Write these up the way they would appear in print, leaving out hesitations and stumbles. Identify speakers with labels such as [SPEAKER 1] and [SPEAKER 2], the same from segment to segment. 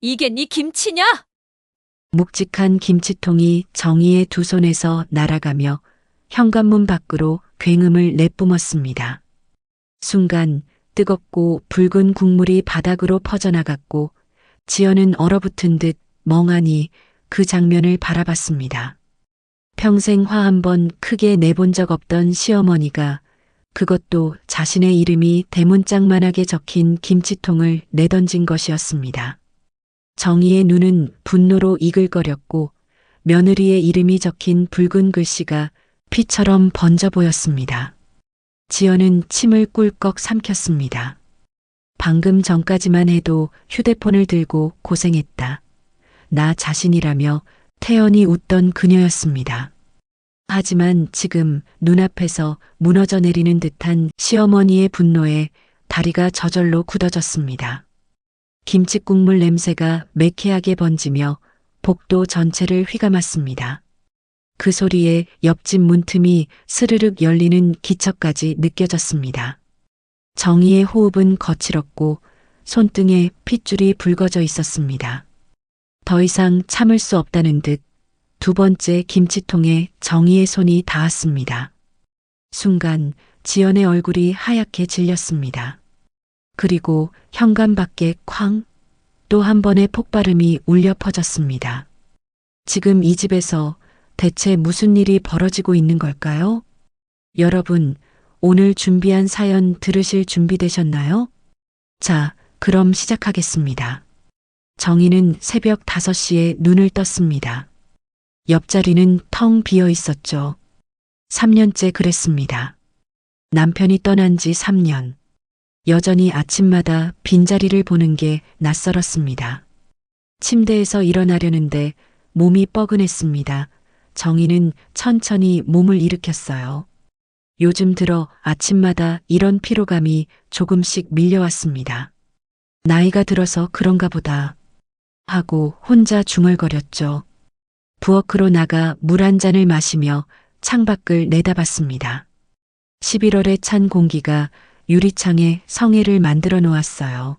[SPEAKER 1] 이게 네 김치냐?
[SPEAKER 2] 묵직한 김치통이 정희의 두 손에서 날아가며 현관문 밖으로 굉음을 내뿜었습니다. 순간 뜨겁고 붉은 국물이 바닥으로 퍼져나갔고 지연은 얼어붙은 듯 멍하니 그 장면을 바라봤습니다. 평생 화 한 번 크게 내본 적 없던 시어머니가 그것도 자신의 이름이 대문짝만하게 적힌 김치통을 내던진 것이었습니다. 정희의 눈은 분노로 이글거렸고 며느리의 이름이 적힌 붉은 글씨가 피처럼 번져 보였습니다. 지연은 침을 꿀꺽 삼켰습니다. 방금 전까지만 해도 휴대폰을 들고 고생했다. 나 자신이라며 태연히 웃던 그녀였습니다. 하지만 지금 눈앞에서 무너져 내리는 듯한 시어머니의 분노에 다리가 저절로 굳어졌습니다. 김치국물 냄새가 매캐하게 번지며 복도 전체를 휘감았습니다. 그 소리에 옆집 문틈이 스르륵 열리는 기척까지 느껴졌습니다. 정희의 호흡은 거칠었고 손등에 핏줄이 붉어져 있었습니다. 더 이상 참을 수 없다는 듯 두 번째 김치통에 정희의 손이 닿았습니다. 순간 지연의 얼굴이 하얗게 질렸습니다. 그리고 현관 밖에 쾅! 또 한 번의 폭발음이 울려 퍼졌습니다. 지금 이 집에서 대체 무슨 일이 벌어지고 있는 걸까요? 여러분, 오늘 준비한 사연 들으실 준비되셨나요? 자, 그럼 시작하겠습니다. 정희는 새벽 5시에 눈을 떴습니다. 옆자리는 텅 비어 있었죠. 3년째 그랬습니다. 남편이 떠난 지 3년. 여전히 아침마다 빈자리를 보는 게 낯설었습니다. 침대에서 일어나려는데 몸이 뻐근했습니다. 정희는 천천히 몸을 일으켰어요. 요즘 들어 아침마다 이런 피로감이 조금씩 밀려왔습니다. 나이가 들어서 그런가 보다 하고 혼자 중얼거렸죠. 부엌으로 나가 물 한 잔을 마시며 창밖을 내다봤습니다. 11월의 찬 공기가 유리창에 성해를 만들어 놓았어요.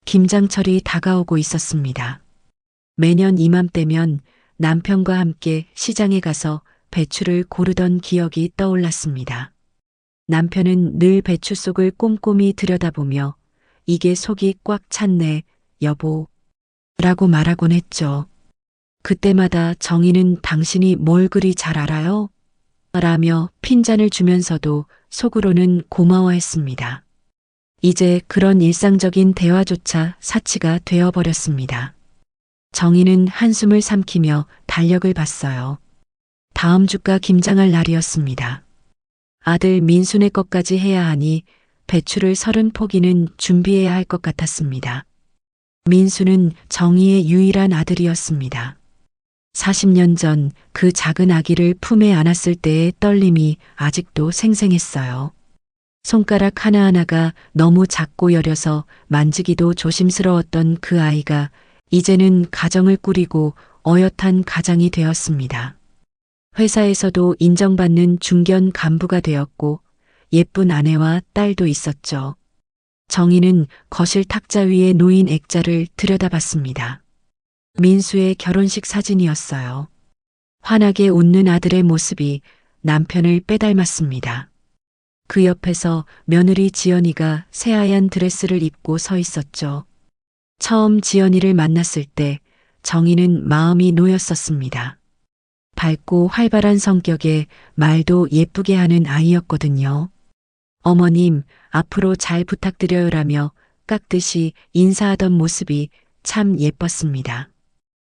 [SPEAKER 2] 김장철이 다가오고 있었습니다. 매년 이맘때면 남편과 함께 시장에 가서 배추를 고르던 기억이 떠올랐습니다. 남편은 늘 배추 속을 꼼꼼히 들여다보며 이게 속이 꽉 찼네, 여보, 라고 말하곤 했죠. 그때마다 정희는 당신이 뭘 그리 잘 알아요? 라며 핀잔을 주면서도 속으로는 고마워했습니다. 이제 그런 일상적인 대화조차 사치가 되어버렸습니다. 정희는 한숨을 삼키며 달력을 봤어요. 다음 주가 김장할 날이었습니다. 아들 민수네 것까지 해야 하니 배추를 30포기는 준비해야 할 것 같았습니다. 민수는 정희의 유일한 아들이었습니다. 40년 전 그 작은 아기를 품에 안았을 때의 떨림이 아직도 생생했어요. 손가락 하나하나가 너무 작고 여려서 만지기도 조심스러웠던 그 아이가 이제는 가정을 꾸리고 어엿한 가장이 되었습니다. 회사에서도 인정받는 중견 간부가 되었고 예쁜 아내와 딸도 있었죠. 정희는 거실 탁자 위에 놓인 액자를 들여다봤습니다. 민수의 결혼식 사진이었어요. 환하게 웃는 아들의 모습이 남편을 빼닮았습니다. 그 옆에서 며느리 지연이가 새하얀 드레스를 입고 서 있었죠. 처음 지연이를 만났을 때 정희는 마음이 놓였었습니다. 밝고 활발한 성격에 말도 예쁘게 하는 아이였거든요. 어머님, 앞으로 잘 부탁드려요라며 깍듯이 인사하던 모습이 참 예뻤습니다.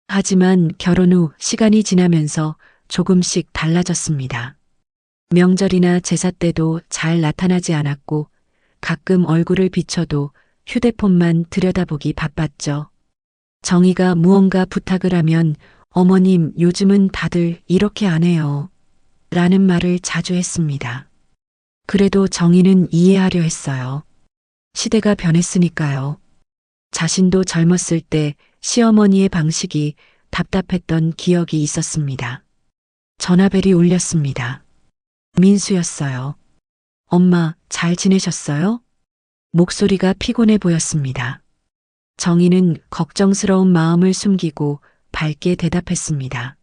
[SPEAKER 2] 하지만 결혼 후 시간이 지나면서 조금씩 달라졌습니다. 명절이나 제사 때도 잘 나타나지 않았고 가끔 얼굴을 비춰도 휴대폰만 들여다보기 바빴죠. 정희가 무언가 부탁을 하면 어머님 요즘은 다들 이렇게 안 해요. 라는 말을 자주 했습니다. 그래도 정희는 이해하려 했어요. 시대가 변했으니까요. 자신도 젊었을 때 시어머니의 방식이 답답했던 기억이 있었습니다. 전화벨이 울렸습니다. 민수였어요. 엄마, 잘 지내셨어요? 목소리가 피곤해 보였습니다. 정희는 걱정스러운 마음을 숨기고 밝게 대답했습니다.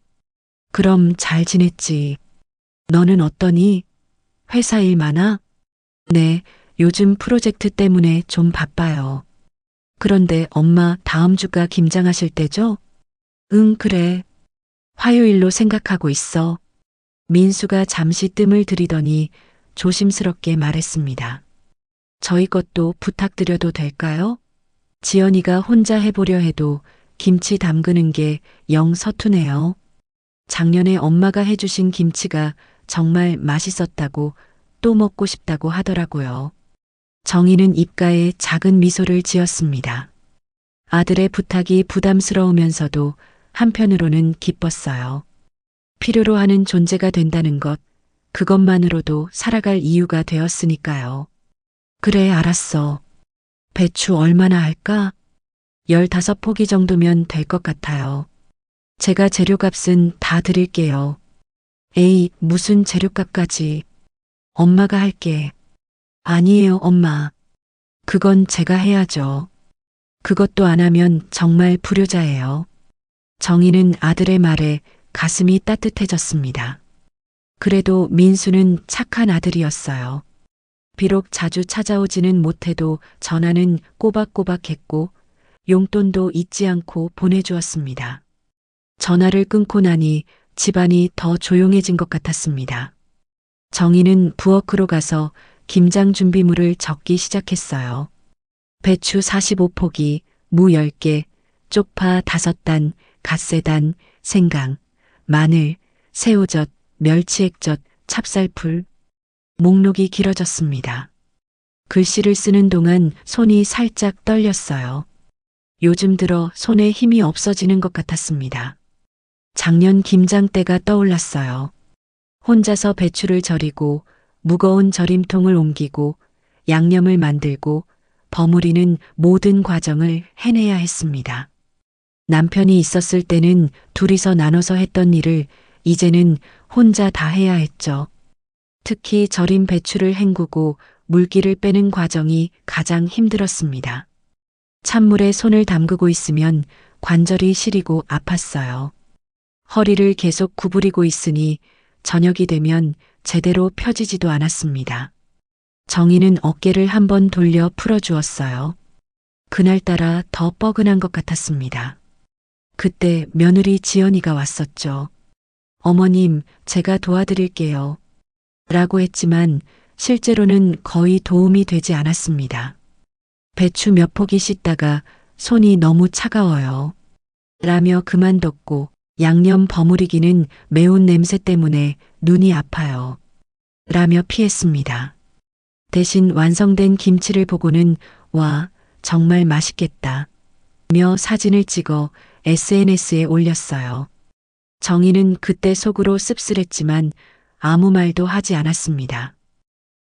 [SPEAKER 2] 그럼 잘 지냈지. 너는 어떠니? 회사 일 많아? 네, 요즘 프로젝트 때문에 좀 바빠요. 그런데 엄마 다음 주가 김장하실 때죠? 응, 그래. 화요일로 생각하고 있어. 민수가 잠시 뜸을 들이더니 조심스럽게 말했습니다. 저희 것도 부탁드려도 될까요? 지연이가 혼자 해보려 해도 김치 담그는 게 영 서투네요. 작년에 엄마가 해주신 김치가 정말 맛있었다고 또 먹고 싶다고 하더라고요. 정희는 입가에 작은 미소를 지었습니다. 아들의 부탁이 부담스러우면서도 한편으로는 기뻤어요. 필요로 하는 존재가 된다는 것, 그것만으로도 살아갈 이유가 되었으니까요. 그래, 알았어. 배추 얼마나 할까? 15포기 정도면 될 것 같아요. 제가 재료값은 다 드릴게요. 에이, 무슨 재료값까지. 엄마가 할게. 아니에요, 엄마. 그건 제가 해야죠. 그것도 안 하면 정말 불효자예요. 정희는 아들의 말에 가슴이 따뜻해졌습니다. 그래도 민수는 착한 아들이었어요. 비록 자주 찾아오지는 못해도 전화는 꼬박꼬박 했고 용돈도 잊지 않고 보내주었습니다. 전화를 끊고 나니 집안이 더 조용해진 것 같았습니다. 정희는 부엌으로 가서 김장 준비물을 적기 시작했어요. 배추 45포기, 무 10개, 쪽파 5단, 갓세단, 생강, 마늘, 새우젓, 멸치액젓, 찹쌀풀. 목록이 길어졌습니다. 글씨를 쓰는 동안 손이 살짝 떨렸어요. 요즘 들어 손에 힘이 없어지는 것 같았습니다. 작년 김장 때가 떠올랐어요. 혼자서 배추를 절이고 무거운 절임통을 옮기고 양념을 만들고 버무리는 모든 과정을 해내야 했습니다. 남편이 있었을 때는 둘이서 나눠서 했던 일을 이제는 혼자 다 해야 했죠. 특히 절인 배추를 헹구고 물기를 빼는 과정이 가장 힘들었습니다. 찬물에 손을 담그고 있으면 관절이 시리고 아팠어요. 허리를 계속 구부리고 있으니 저녁이 되면 제대로 펴지지도 않았습니다. 정희는 어깨를 한번 돌려 풀어주었어요. 그날따라 더 뻐근한 것 같았습니다. 그때 며느리 지연이가 왔었죠. 어머님, 제가 도와드릴게요. 라고 했지만 실제로는 거의 도움이 되지 않았습니다. 배추 몇 포기 씻다가 손이 너무 차가워요. 라며 그만뒀고 양념 버무리기는 매운 냄새 때문에 눈이 아파요. 라며 피했습니다. 대신 완성된 김치를 보고는 와, 정말 맛있겠다. 며 사진을 찍어 SNS에 올렸어요. 정희는 그때 속으로 씁쓸했지만 아무 말도 하지 않았습니다.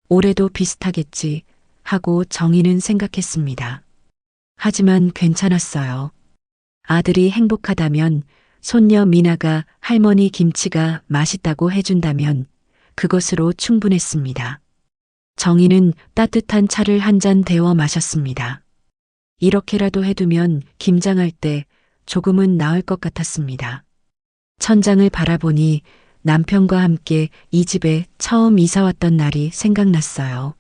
[SPEAKER 2] 올해도 비슷하겠지 하고 정희는 생각했습니다. 하지만 괜찮았어요. 아들이 행복하다면, 손녀 미나가 할머니 김치가 맛있다고 해준다면 그것으로 충분했습니다. 정희는 따뜻한 차를 한 잔 데워 마셨습니다. 이렇게라도 해두면 김장할 때 조금은 나을 것 같았습니다. 천장을 바라보니 남편과 함께 이 집에 처음 이사 왔던 날이 생각났어요.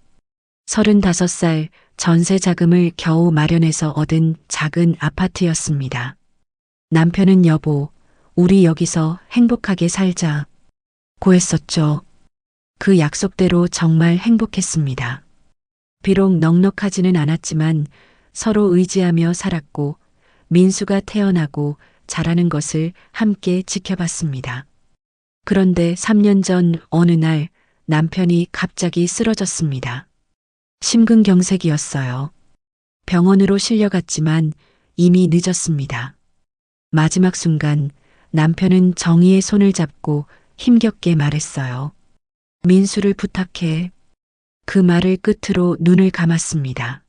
[SPEAKER 2] 35살 전세 자금을 겨우 마련해서 얻은 작은 아파트였습니다. 남편은 여보, 우리 여기서 행복하게 살자. 고 했었죠. 그 약속대로 정말 행복했습니다. 비록 넉넉하지는 않았지만 서로 의지하며 살았고 민수가 태어나고 자라는 것을 함께 지켜봤습니다. 그런데 3년 전 어느 날 남편이 갑자기 쓰러졌습니다. 심근경색이었어요. 병원으로 실려갔지만 이미 늦었습니다. 마지막 순간 남편은 정희의 손을 잡고 힘겹게 말했어요. 민수를 부탁해. 그 말을 끝으로 눈을 감았습니다.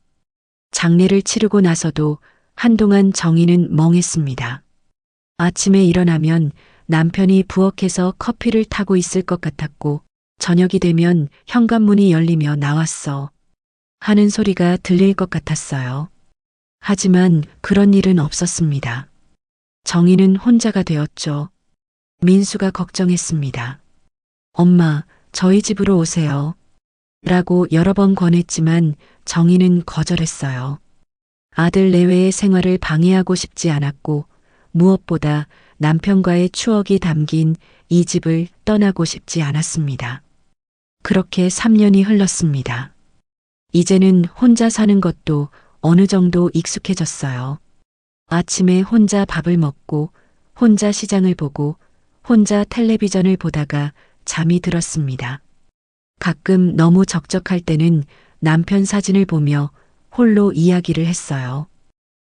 [SPEAKER 2] 장례를 치르고 나서도 한동안 정희는 멍했습니다. 아침에 일어나면 남편이 부엌에서 커피를 타고 있을 것 같았고 저녁이 되면 현관문이 열리며 나왔어 하는 소리가 들릴 것 같았어요. 하지만 그런 일은 없었습니다. 정희는 혼자가 되었죠. 민수가 걱정했습니다. 엄마, 저희 집으로 오세요. 라고 여러 번 권했지만 정희는 거절했어요. 아들 내외의 생활을 방해하고 싶지 않았고 무엇보다 남편과의 추억이 담긴 이 집을 떠나고 싶지 않았습니다. 그렇게 3년이 흘렀습니다. 이제는 혼자 사는 것도 어느 정도 익숙해졌어요. 아침에 혼자 밥을 먹고 혼자 시장을 보고 혼자 텔레비전을 보다가 잠이 들었습니다. 가끔 너무 적적할 때는 남편 사진을 보며 홀로 이야기를 했어요.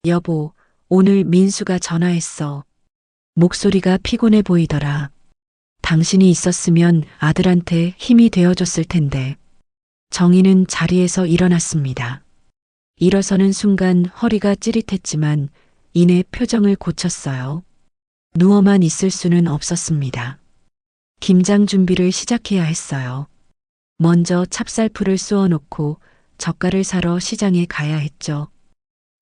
[SPEAKER 2] 여보, 오늘 민수가 전화했어. 목소리가 피곤해 보이더라. 당신이 있었으면 아들한테 힘이 되어줬을 텐데. 정희는 자리에서 일어났습니다. 일어서는 순간 허리가 찌릿했지만 이내 표정을 고쳤어요. 누워만 있을 수는 없었습니다. 김장 준비를 시작해야 했어요. 먼저 찹쌀풀을 쏘아 놓고 젓갈을 사러 시장에 가야 했죠.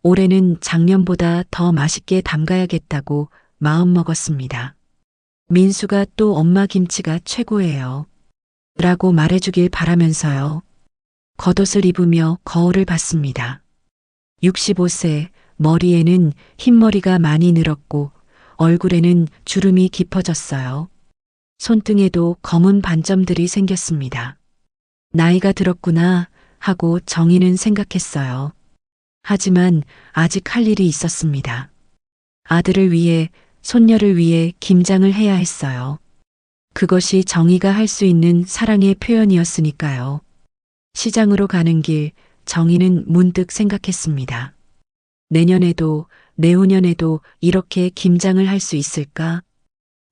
[SPEAKER 2] 올해는 작년보다 더 맛있게 담가야겠다고 마음먹었습니다. 민수가 또 엄마 김치가 최고예요. 라고 말해주길 바라면서요. 겉옷을 입으며 거울을 봤습니다. 65세, 머리에는 흰머리가 많이 늘었고 얼굴에는 주름이 깊어졌어요. 손등에도 검은 반점들이 생겼습니다. 나이가 들었구나 하고 정희는 생각했어요. 하지만 아직 할 일이 있었습니다. 아들을 위해, 손녀를 위해 김장을 해야 했어요. 그것이 정희가 할 수 있는 사랑의 표현이었으니까요. 시장으로 가는 길, 정희는 문득 생각했습니다. 내년에도, 내후년에도 이렇게 김장을 할 수 있을까?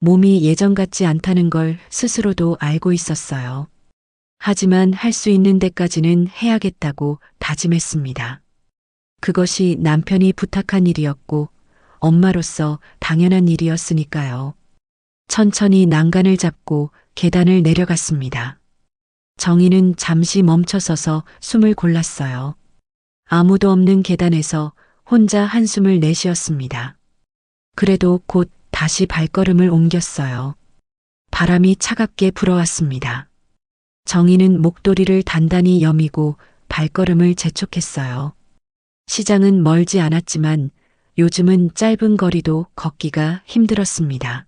[SPEAKER 2] 몸이 예전 같지 않다는 걸 스스로도 알고 있었어요. 하지만 할 수 있는 데까지는 해야겠다고 다짐했습니다. 그것이 남편이 부탁한 일이었고 엄마로서 당연한 일이었으니까요. 천천히 난간을 잡고 계단을 내려갔습니다. 정희는 잠시 멈춰서서 숨을 골랐어요. 아무도 없는 계단에서 혼자 한숨을 내쉬었습니다. 그래도 곧 다시 발걸음을 옮겼어요. 바람이 차갑게 불어왔습니다. 정희는 목도리를 단단히 여미고 발걸음을 재촉했어요. 시장은 멀지 않았지만 요즘은 짧은 거리도 걷기가 힘들었습니다.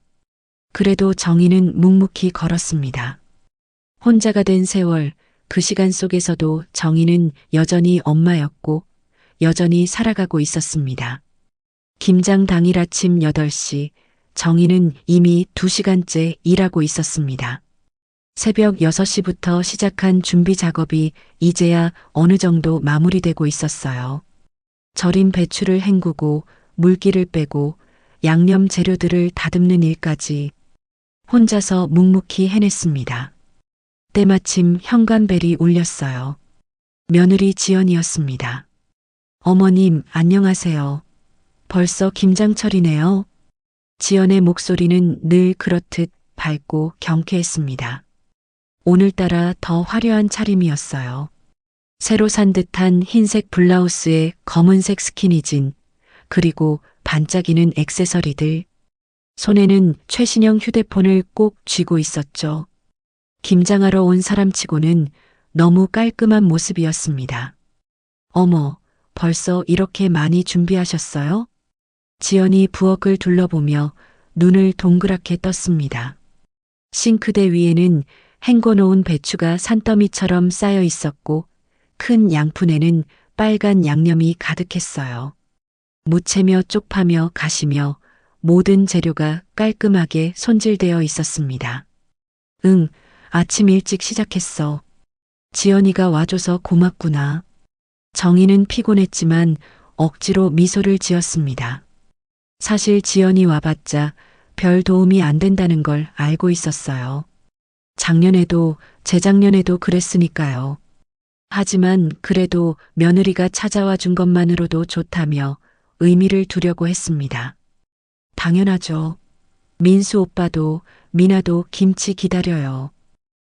[SPEAKER 2] 그래도 정희는 묵묵히 걸었습니다. 혼자가 된 세월, 그 시간 속에서도 정희는 여전히 엄마였고 여전히 살아가고 있었습니다. 김장 당일 아침 8시, 정희는 이미 2시간째 일하고 있었습니다. 새벽 6시부터 시작한 준비 작업이 이제야 어느 정도 마무리되고 있었어요. 절인 배추를 헹구고 물기를 빼고 양념 재료들을 다듬는 일까지 혼자서 묵묵히 해냈습니다. 때마침 현관벨이 울렸어요. 며느리 지연이었습니다. 어머님, 안녕하세요. 벌써 김장철이네요. 지연의 목소리는 늘 그렇듯 밝고 경쾌했습니다. 오늘따라 더 화려한 차림이었어요. 새로 산 듯한 흰색 블라우스에 검은색 스키니진, 그리고 반짝이는 액세서리들. 손에는 최신형 휴대폰을 꼭 쥐고 있었죠. 김장하러 온 사람치고는 너무 깔끔한 모습이었습니다. 어머, 벌써 이렇게 많이 준비하셨어요? 지연이 부엌을 둘러보며 눈을 동그랗게 떴습니다. 싱크대 위에는 헹궈놓은 배추가 산더미처럼 쌓여 있었고 큰 양푼에는 빨간 양념이 가득했어요. 무채며 쪽파며 가시며 모든 재료가 깔끔하게 손질되어 있었습니다. 응, 아침 일찍 시작했어. 지연이가 와줘서 고맙구나. 정희는 피곤했지만 억지로 미소를 지었습니다. 사실 지연이 와봤자 별 도움이 안 된다는 걸 알고 있었어요. 작년에도 재작년에도 그랬으니까요. 하지만 그래도 며느리가 찾아와 준 것만으로도 좋다며 의미를 두려고 했습니다. 당연하죠. 민수 오빠도 미나도 김치 기다려요.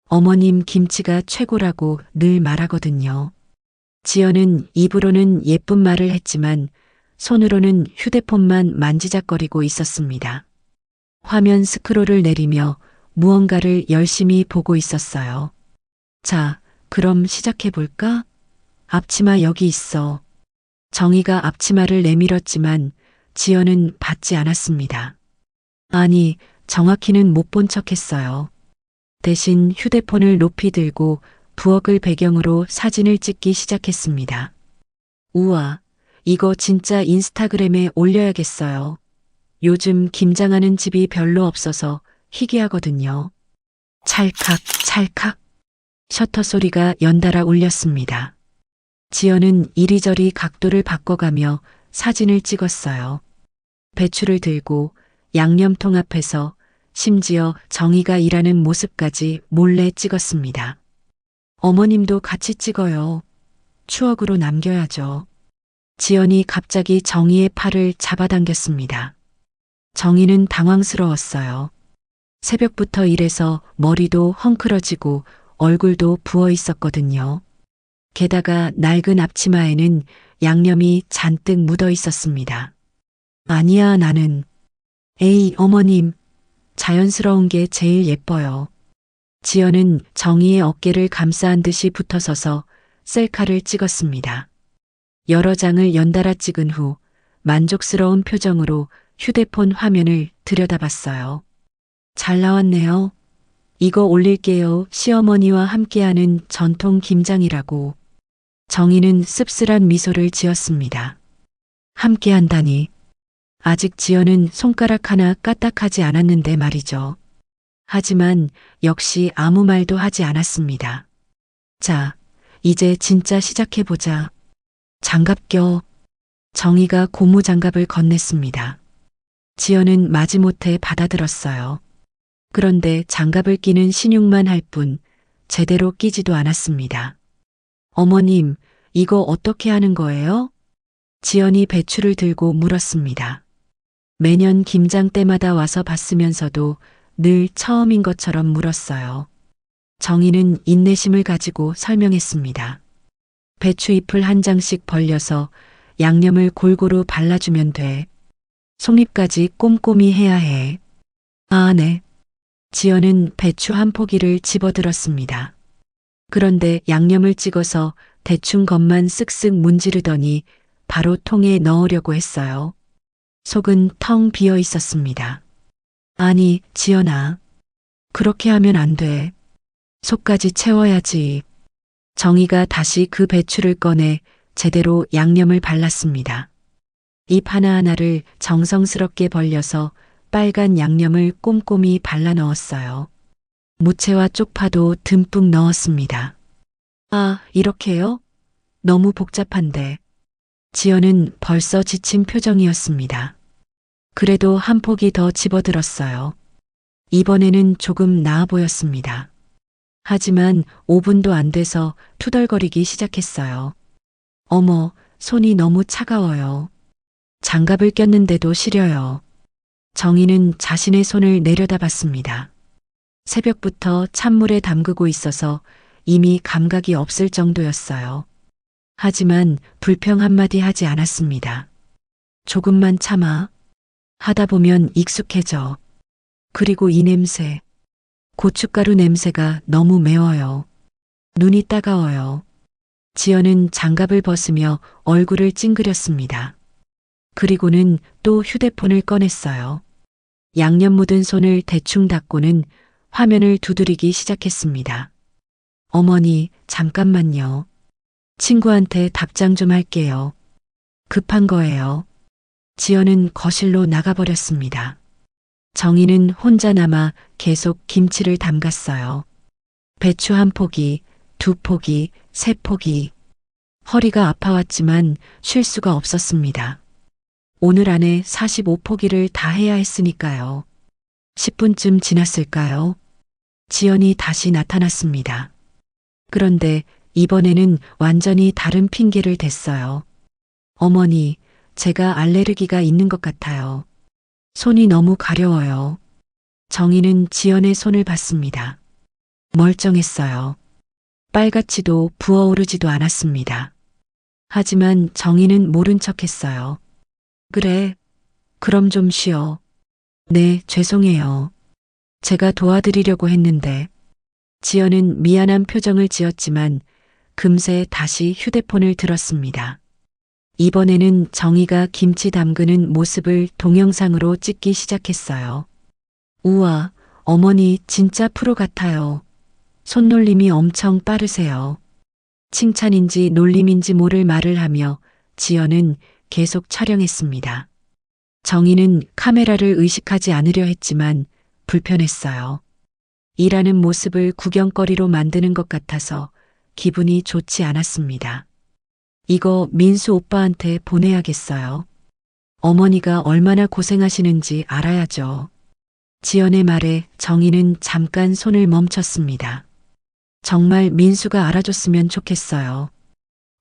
[SPEAKER 2] 어머님 김치가 최고라고 늘 말하거든요. 지연은 입으로는 예쁜 말을 했지만 손으로는 휴대폰만 만지작거리고 있었습니다. 화면 스크롤을 내리며 무언가를 열심히 보고 있었어요. 자, 그럼 시작해볼까? 앞치마 여기 있어. 정희가 앞치마를 내밀었지만 지연은 받지 않았습니다. 아니, 정확히는 못 본 척했어요. 대신 휴대폰을 높이 들고 부엌을 배경으로 사진을 찍기 시작했습니다. 우와, 이거 진짜 인스타그램에 올려야겠어요. 요즘 김장하는 집이 별로 없어서 희귀하거든요. 찰칵, 찰칵. 셔터 소리가 연달아 울렸습니다. 지연은 이리저리 각도를 바꿔가며 사진을 찍었어요. 배추를 들고 양념통 앞에서 심지어 정희가 일하는 모습까지 몰래 찍었습니다. 어머님도 같이 찍어요. 추억으로 남겨야죠. 지연이 갑자기 정희의 팔을 잡아당겼습니다. 정희는 당황스러웠어요. 새벽부터 일해서 머리도 헝클어지고 얼굴도 부어 있었거든요. 게다가 낡은 앞치마에는 양념이 잔뜩 묻어 있었습니다. 아니야, 나는. 에이, 어머님. 자연스러운 게 제일 예뻐요. 지연은 정희의 어깨를 감싸 안듯이 붙어서서 셀카를 찍었습니다. 여러 장을 연달아 찍은 후 만족스러운 표정으로 휴대폰 화면을 들여다봤어요. 잘 나왔네요. 이거 올릴게요. 시어머니와 함께하는 전통 김장이라고. 정희는 씁쓸한 미소를 지었습니다. 함께한다니. 아직 지연은 손가락 하나 까딱하지 않았는데 말이죠. 하지만 역시 아무 말도 하지 않았습니다. 자, 이제 진짜 시작해보자. 장갑 껴. 정희가 고무장갑을 건넸습니다. 지연은 마지못해 받아들었어요. 그런데 장갑을 끼는 신용만 할 뿐 제대로 끼지도 않았습니다. 어머님, 이거 어떻게 하는 거예요? 지연이 배추를 들고 물었습니다. 매년 김장 때마다 와서 봤으면서도 늘 처음인 것처럼 물었어요. 정희는 인내심을 가지고 설명했습니다. 배추 잎을 한 장씩 벌려서 양념을 골고루 발라주면 돼. 속잎까지 꼼꼼히 해야 해. 아, 네. 지연은 배추 한 포기를 집어들었습니다. 그런데 양념을 찍어서 대충 겉만 쓱쓱 문지르더니 바로 통에 넣으려고 했어요. 속은 텅 비어 있었습니다. 아니, 지연아. 그렇게 하면 안 돼. 속까지 채워야지. 정희가 다시 그 배추를 꺼내 제대로 양념을 발랐습니다. 잎 하나하나를 정성스럽게 벌려서 빨간 양념을 꼼꼼히 발라 넣었어요. 무채와 쪽파도 듬뿍 넣었습니다. 아, 이렇게요? 너무 복잡한데. 지연은 벌써 지친 표정이었습니다. 그래도 한 포기 더 집어들었어요. 이번에는 조금 나아 보였습니다. 하지만 5분도 안 돼서 투덜거리기 시작했어요. 어머, 손이 너무 차가워요. 장갑을 꼈는데도 시려요. 정희는 자신의 손을 내려다봤습니다. 새벽부터 찬물에 담그고 있어서 이미 감각이 없을 정도였어요. 하지만 불평 한마디 하지 않았습니다. 조금만 참아. 하다 보면 익숙해져. 그리고 이 냄새. 고춧가루 냄새가 너무 매워요. 눈이 따가워요. 지연은 장갑을 벗으며 얼굴을 찡그렸습니다. 그리고는 또 휴대폰을 꺼냈어요. 양념 묻은 손을 대충 닦고는 화면을 두드리기 시작했습니다. 어머니, 잠깐만요. 친구한테 답장 좀 할게요. 급한 거예요. 지연은 거실로 나가버렸습니다. 정희는 혼자 남아 계속 김치를 담갔어요. 배추 한 포기, 두 포기, 세 포기. 허리가 아파왔지만 쉴 수가 없었습니다. 오늘 안에 45포기를 다 해야 했으니까요. 10분쯤 지났을까요? 지연이 다시 나타났습니다. 그런데 이번에는 완전히 다른 핑계를 댔어요. 어머니, 제가 알레르기가 있는 것 같아요. 손이 너무 가려워요. 정희는 지연의 손을 봤습니다. 멀쩡했어요. 빨갛지도 부어오르지도 않았습니다. 하지만 정희는 모른 척했어요. 그래. 그럼 좀 쉬어. 네, 죄송해요. 제가 도와드리려고 했는데. 지연은 미안한 표정을 지었지만 금세 다시 휴대폰을 들었습니다. 이번에는 정희가 김치 담그는 모습을 동영상으로 찍기 시작했어요. 우와, 어머니 진짜 프로 같아요. 손놀림이 엄청 빠르세요. 칭찬인지 놀림인지 모를 말을 하며 지연은 계속 촬영했습니다. 정희는 카메라를 의식하지 않으려 했지만 불편했어요. 일하는 모습을 구경거리로 만드는 것 같아서 기분이 좋지 않았습니다. 이거 민수 오빠한테 보내야겠어요. 어머니가 얼마나 고생하시는지 알아야죠. 지연의 말에 정희는 잠깐 손을 멈췄습니다. 정말 민수가 알아줬으면 좋겠어요.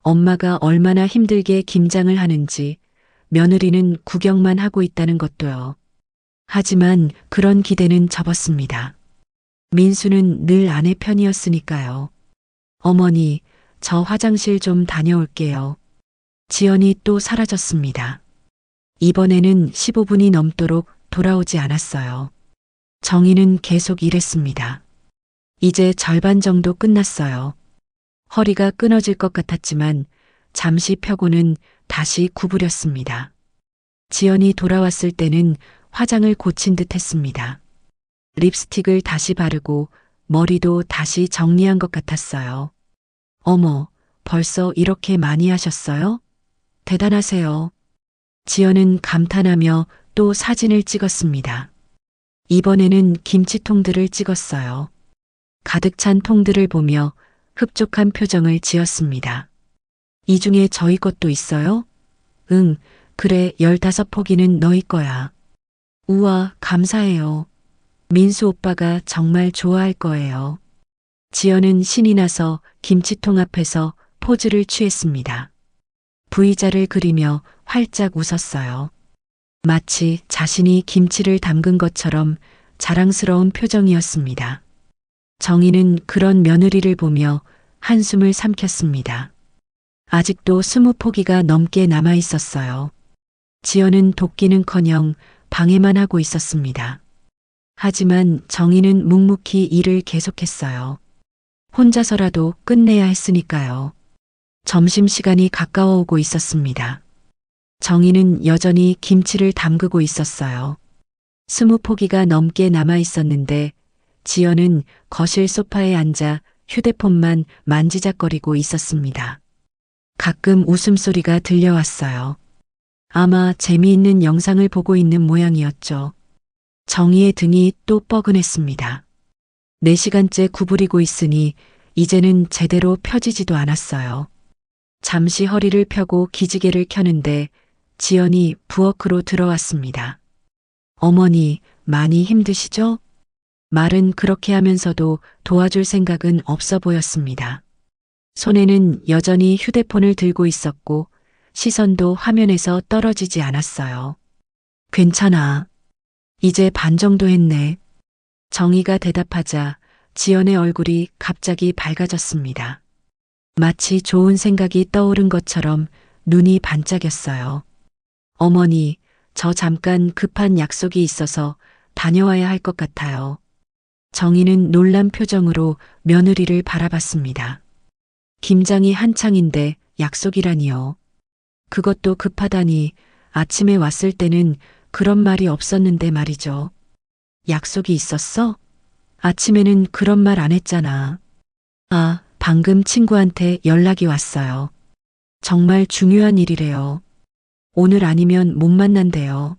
[SPEAKER 2] 엄마가 얼마나 힘들게 김장을 하는지 며느리는 구경만 하고 있다는 것도요. 하지만 그런 기대는 접었습니다. 민수는 늘 아내 편이었으니까요. 어머니, 저 화장실 좀 다녀올게요. 지연이 또 사라졌습니다. 이번에는 15분이 넘도록 돌아오지 않았어요. 정희는 계속 일했습니다. 이제 절반 정도 끝났어요. 허리가 끊어질 것 같았지만 잠시 펴고는 다시 구부렸습니다. 지연이 돌아왔을 때는 화장을 고친 듯 했습니다. 립스틱을 다시 바르고 머리도 다시 정리한 것 같았어요. 어머, 벌써 이렇게 많이 하셨어요? 대단하세요. 지연은 감탄하며 또 사진을 찍었습니다. 이번에는 김치통들을 찍었어요. 가득 찬 통들을 보며 흡족한 표정을 지었습니다. 이 중에 저희 것도 있어요? 응, 그래, 15포기는 너희 거야. 우와, 감사해요. 민수 오빠가 정말 좋아할 거예요. 지연은 신이 나서 김치통 앞에서 포즈를 취했습니다. V자를 그리며 활짝 웃었어요. 마치 자신이 김치를 담근 것처럼 자랑스러운 표정이었습니다. 정희는 그런 며느리를 보며 한숨을 삼켰습니다. 아직도 20포기가 넘게 남아 있었어요. 지연은 돕기는커녕 방해만 하고 있었습니다. 하지만 정희는 묵묵히 일을 계속했어요. 혼자서라도 끝내야 했으니까요. 점심시간이 가까워 오고 있었습니다. 정희는 여전히 김치를 담그고 있었어요. 20포기가 넘게 남아 있었는데 지연은 거실 소파에 앉아 휴대폰만 만지작거리고 있었습니다. 가끔 웃음소리가 들려왔어요. 아마 재미있는 영상을 보고 있는 모양이었죠. 정희의 등이 또 뻐근했습니다. 4시간째 구부리고 있으니 이제는 제대로 펴지지도 않았어요. 잠시 허리를 펴고 기지개를 켜는데 지연이 부엌으로 들어왔습니다. 어머니, 많이 힘드시죠? 말은 그렇게 하면서도 도와줄 생각은 없어 보였습니다. 손에는 여전히 휴대폰을 들고 있었고 시선도 화면에서 떨어지지 않았어요. 괜찮아. 이제 반 정도 했네. 정희가 대답하자 지연의 얼굴이 갑자기 밝아졌습니다. 마치 좋은 생각이 떠오른 것처럼 눈이 반짝였어요. 어머니, 저 잠깐 급한 약속이 있어서 다녀와야 할 것 같아요. 정희는 놀란 표정으로 며느리를 바라봤습니다. 김장이 한창인데 약속이라니요. 그것도 급하다니 아침에 왔을 때는 그런 말이 없었는데 말이죠. 약속이 있었어? 아침에는 그런 말 안 했잖아. 아, 방금 친구한테 연락이 왔어요. 정말 중요한 일이래요. 오늘 아니면 못 만난대요.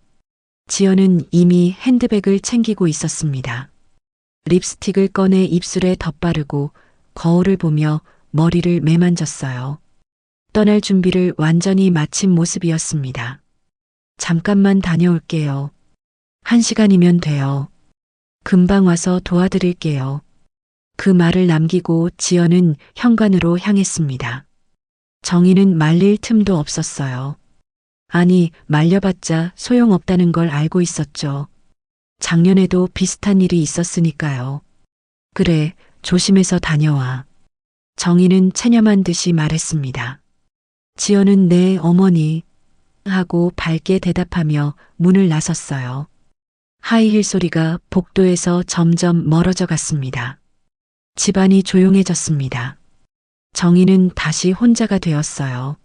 [SPEAKER 2] 지연은 이미 핸드백을 챙기고 있었습니다. 립스틱을 꺼내 입술에 덧바르고 거울을 보며 머리를 매만졌어요. 떠날 준비를 완전히 마친 모습이었습니다. 잠깐만 다녀올게요. 1시간이면 돼요. 금방 와서 도와드릴게요. 그 말을 남기고 지연은 현관으로 향했습니다. 정희는 말릴 틈도 없었어요. 아니, 말려봤자 소용없다는 걸 알고 있었죠. 작년에도 비슷한 일이 있었으니까요. 그래, 조심해서 다녀와. 정희는 체념한 듯이 말했습니다. 지연은 네, 어머니. 하고 밝게 대답하며 문을 나섰어요. 하이힐 소리가 복도에서 점점 멀어져 갔습니다. 집안이 조용해졌습니다. 정희는 다시 혼자가 되었어요.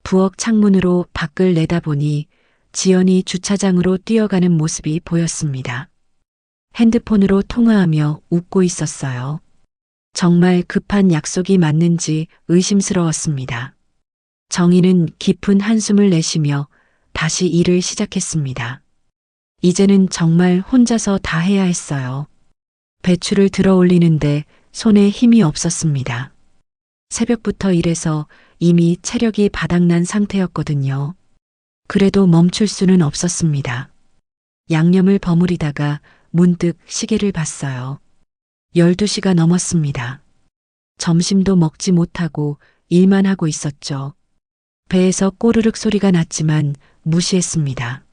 [SPEAKER 2] 부엌 창문으로 밖을 내다보니 지연이 주차장으로 뛰어가는 모습이 보였습니다. 핸드폰으로 통화하며 웃고 있었어요. 정말 급한 약속이 맞는지 의심스러웠습니다. 정희는 깊은 한숨을 내쉬며 다시 일을 시작했습니다. 이제는 정말 혼자서 다 해야 했어요. 배추를 들어 올리는데 손에 힘이 없었습니다. 새벽부터 일해서 이미 체력이 바닥난 상태였거든요. 그래도 멈출 수는 없었습니다. 양념을 버무리다가 문득 시계를 봤어요. 12시가 넘었습니다. 점심도 먹지 못하고 일만 하고 있었죠. 배에서 꼬르륵 소리가 났지만 무시했습니다.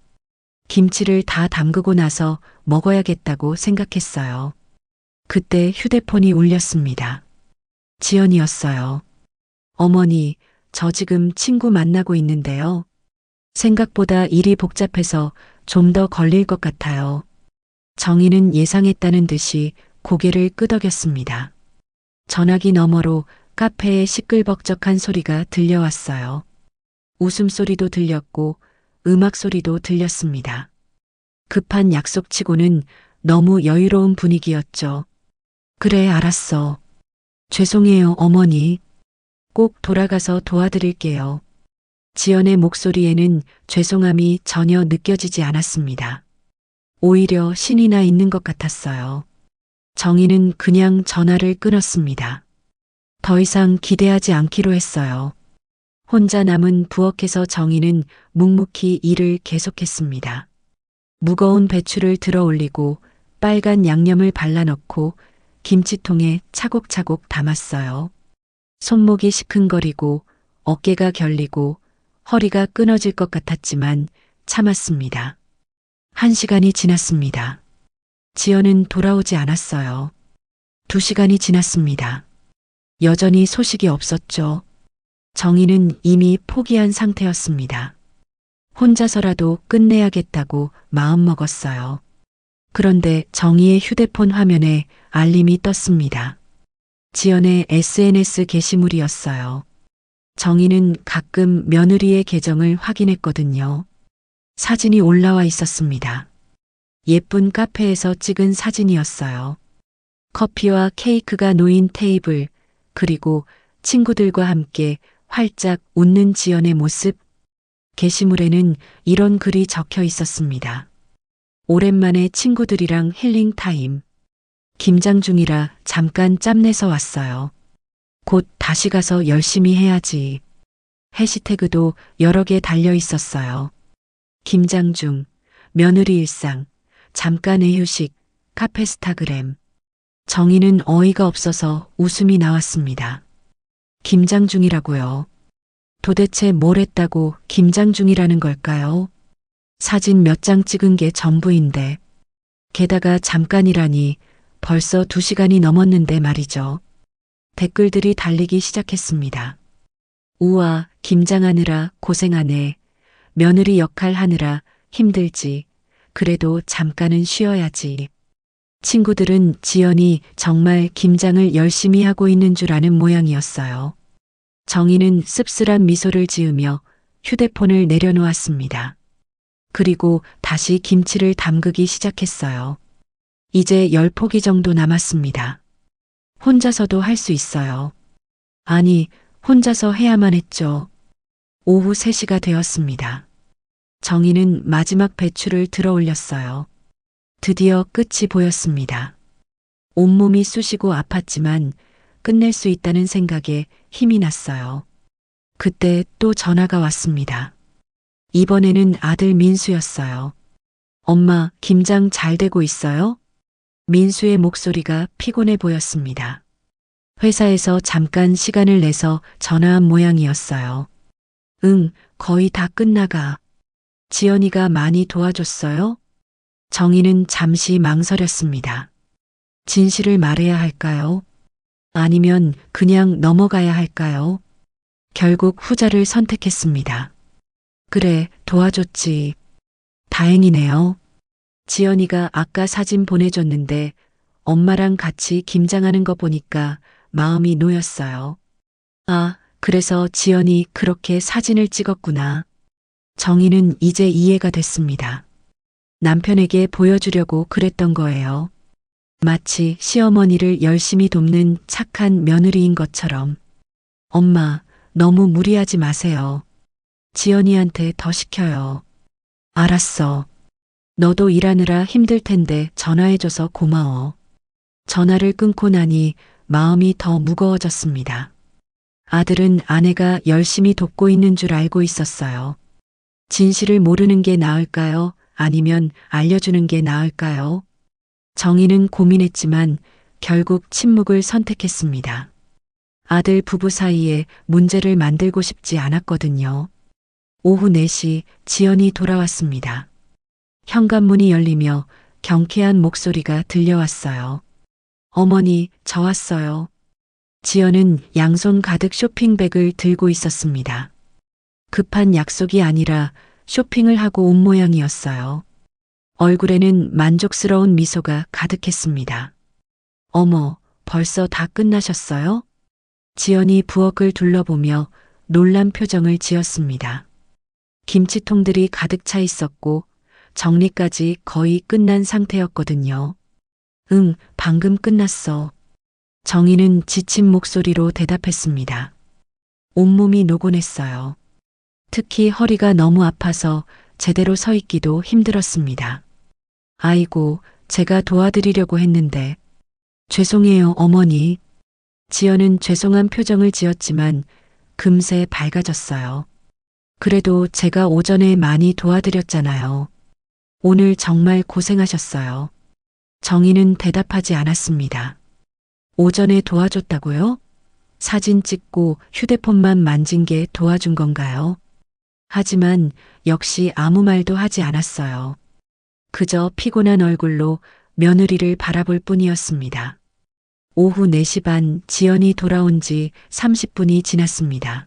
[SPEAKER 2] 김치를 다 담그고 나서 먹어야겠다고 생각했어요. 그때 휴대폰이 울렸습니다. 지연이었어요. 어머니, 저 지금 친구 만나고 있는데요. 생각보다 일이 복잡해서 좀 더 걸릴 것 같아요. 정희는 예상했다는 듯이 고개를 끄덕였습니다. 전화기 너머로 카페의 시끌벅적한 소리가 들려왔어요. 웃음소리도 들렸고 음악 소리도 들렸습니다. 급한 약속치고는 너무 여유로운 분위기였죠. 그래, 알았어. 죄송해요, 어머니. 꼭 돌아가서 도와드릴게요. 지연의 목소리에는 죄송함이 전혀 느껴지지 않았습니다. 오히려 신이 나 있는 것 같았어요. 정희는 그냥 전화를 끊었습니다. 더 이상 기대하지 않기로 했어요. 혼자 남은 부엌에서 정희는 묵묵히 일을 계속했습니다. 무거운 배추를 들어 올리고 빨간 양념을 발라넣고 김치통에 차곡차곡 담았어요. 손목이 시큰거리고 어깨가 결리고 허리가 끊어질 것 같았지만 참았습니다. 1시간이 지났습니다. 지연은 돌아오지 않았어요. 2시간이 지났습니다. 여전히 소식이 없었죠. 정희는 이미 포기한 상태였습니다. 혼자서라도 끝내야겠다고 마음먹었어요. 그런데 정희의 휴대폰 화면에 알림이 떴습니다. 지연의 SNS 게시물이었어요. 정희는 가끔 며느리의 계정을 확인했거든요. 사진이 올라와 있었습니다. 예쁜 카페에서 찍은 사진이었어요. 커피와 케이크가 놓인 테이블, 그리고 친구들과 함께 활짝 웃는 지연의 모습. 게시물에는 이런 글이 적혀 있었습니다. 오랜만에 친구들이랑 힐링 타임. 김장 중이라 잠깐 짬내서 왔어요. 곧 다시 가서 열심히 해야지. 해시태그도 여러 개 달려 있었어요. 김장 중, 며느리 일상, 잠깐의 휴식, 카페스타그램. 정희는 어이가 없어서 웃음이 나왔습니다. 김장 중이라고요. 도대체 뭘 했다고 김장 중이라는 걸까요? 사진 몇 장 찍은 게 전부인데. 게다가 잠깐이라니 벌써 2시간이 넘었는데 말이죠. 댓글들이 달리기 시작했습니다. 우와, 김장하느라 고생하네. 며느리 역할 하느라 힘들지. 그래도 잠깐은 쉬어야지. 친구들은 지연이 정말 김장을 열심히 하고 있는 줄 아는 모양이었어요. 정희는 씁쓸한 미소를 지으며 휴대폰을 내려놓았습니다. 그리고 다시 김치를 담그기 시작했어요. 이제 10포기 정도 남았습니다. 혼자서도 할 수 있어요. 아니, 혼자서 해야만 했죠. 오후 3시가 되었습니다. 정희는 마지막 배추를 들어 올렸어요. 드디어 끝이 보였습니다. 온몸이 쑤시고 아팠지만 끝낼 수 있다는 생각에 힘이 났어요. 그때 또 전화가 왔습니다. 이번에는 아들 민수였어요. 엄마, 김장 잘 되고 있어요? 민수의 목소리가 피곤해 보였습니다. 회사에서 잠깐 시간을 내서 전화한 모양이었어요. 응, 거의 다 끝나가. 지연이가 많이 도와줬어요? 정희는 잠시 망설였습니다. 진실을 말해야 할까요? 아니면 그냥 넘어가야 할까요? 결국 후자를 선택했습니다. 그래, 도와줬지. 다행이네요. 지연이가 아까 사진 보내줬는데 엄마랑 같이 김장하는 거 보니까 마음이 놓였어요. 아, 그래서 지연이 그렇게 사진을 찍었구나. 정희는 이제 이해가 됐습니다. 남편에게 보여주려고 그랬던 거예요. 마치 시어머니를 열심히 돕는 착한 며느리인 것처럼. 엄마, 너무 무리하지 마세요. 지연이한테 더 시켜요. 알았어. 너도 일하느라 힘들 텐데 전화해줘서 고마워. 전화를 끊고 나니 마음이 더 무거워졌습니다. 아들은 아내가 열심히 돕고 있는 줄 알고 있었어요. 진실을 모르는 게 나을까요? 아니면 알려주는 게 나을까요? 정희는 고민했지만 결국 침묵을 선택했습니다. 아들 부부 사이에 문제를 만들고 싶지 않았거든요. 오후 4시 지연이 돌아왔습니다. 현관문이 열리며 경쾌한 목소리가 들려왔어요. 어머니, 저 왔어요. 지연은 양손 가득 쇼핑백을 들고 있었습니다. 급한 약속이 아니라 쇼핑을 하고 온 모양이었어요. 얼굴에는 만족스러운 미소가 가득했습니다. 어머, 벌써 다 끝나셨어요? 지연이 부엌을 둘러보며 놀란 표정을 지었습니다. 김치통들이 가득 차 있었고 정리까지 거의 끝난 상태였거든요. 응, 방금 끝났어. 정희는 지친 목소리로 대답했습니다. 온몸이 노곤했어요. 특히 허리가 너무 아파서 제대로 서 있기도 힘들었습니다. 아이고, 제가 도와드리려고 했는데. 죄송해요, 어머니. 지연은 죄송한 표정을 지었지만 금세 밝아졌어요. 그래도 제가 오전에 많이 도와드렸잖아요. 오늘 정말 고생하셨어요. 정희는 대답하지 않았습니다. 오전에 도와줬다고요? 사진 찍고 휴대폰만 만진 게 도와준 건가요? 하지만 역시 아무 말도 하지 않았어요. 그저 피곤한 얼굴로 며느리를 바라볼 뿐이었습니다. 오후 4시 반 지연이 돌아온 지 30분이 지났습니다.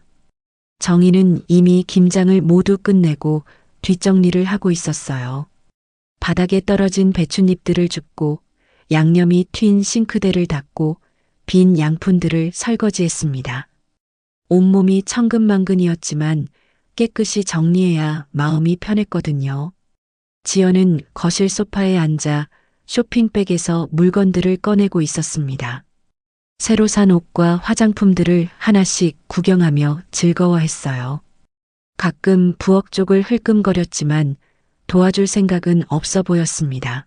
[SPEAKER 2] 정희는 이미 김장을 모두 끝내고 뒷정리를 하고 있었어요. 바닥에 떨어진 배춧잎들을 줍고 양념이 튄 싱크대를 닦고 빈 양푼들을 설거지했습니다. 온몸이 천근만근이었지만 깨끗이 정리해야 마음이 편했거든요. 지연은 거실 소파에 앉아 쇼핑백에서 물건들을 꺼내고 있었습니다. 새로 산 옷과 화장품들을 하나씩 구경하며 즐거워했어요. 가끔 부엌 쪽을 흘끔거렸지만 도와줄 생각은 없어 보였습니다.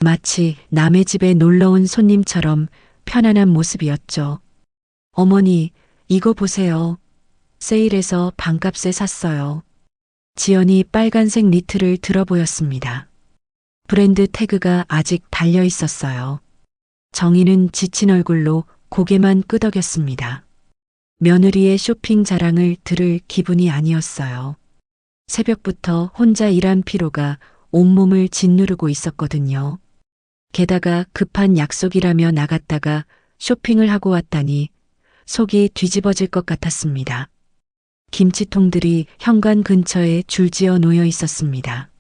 [SPEAKER 2] 마치 남의 집에 놀러온 손님처럼 편안한 모습이었죠. 어머니, 이거 보세요. 세일해서 반값에 샀어요. 지연이 빨간색 니트를 들어 보였습니다. 브랜드 태그가 아직 달려 있었어요. 정희는 지친 얼굴로 고개만 끄덕였습니다. 며느리의 쇼핑 자랑을 들을 기분이 아니었어요. 새벽부터 혼자 일한 피로가 온몸을 짓누르고 있었거든요. 게다가 급한 약속이라며 나갔다가 쇼핑을 하고 왔다니 속이 뒤집어질 것 같았습니다. 김치통들이 현관 근처에 줄지어 놓여 있었습니다.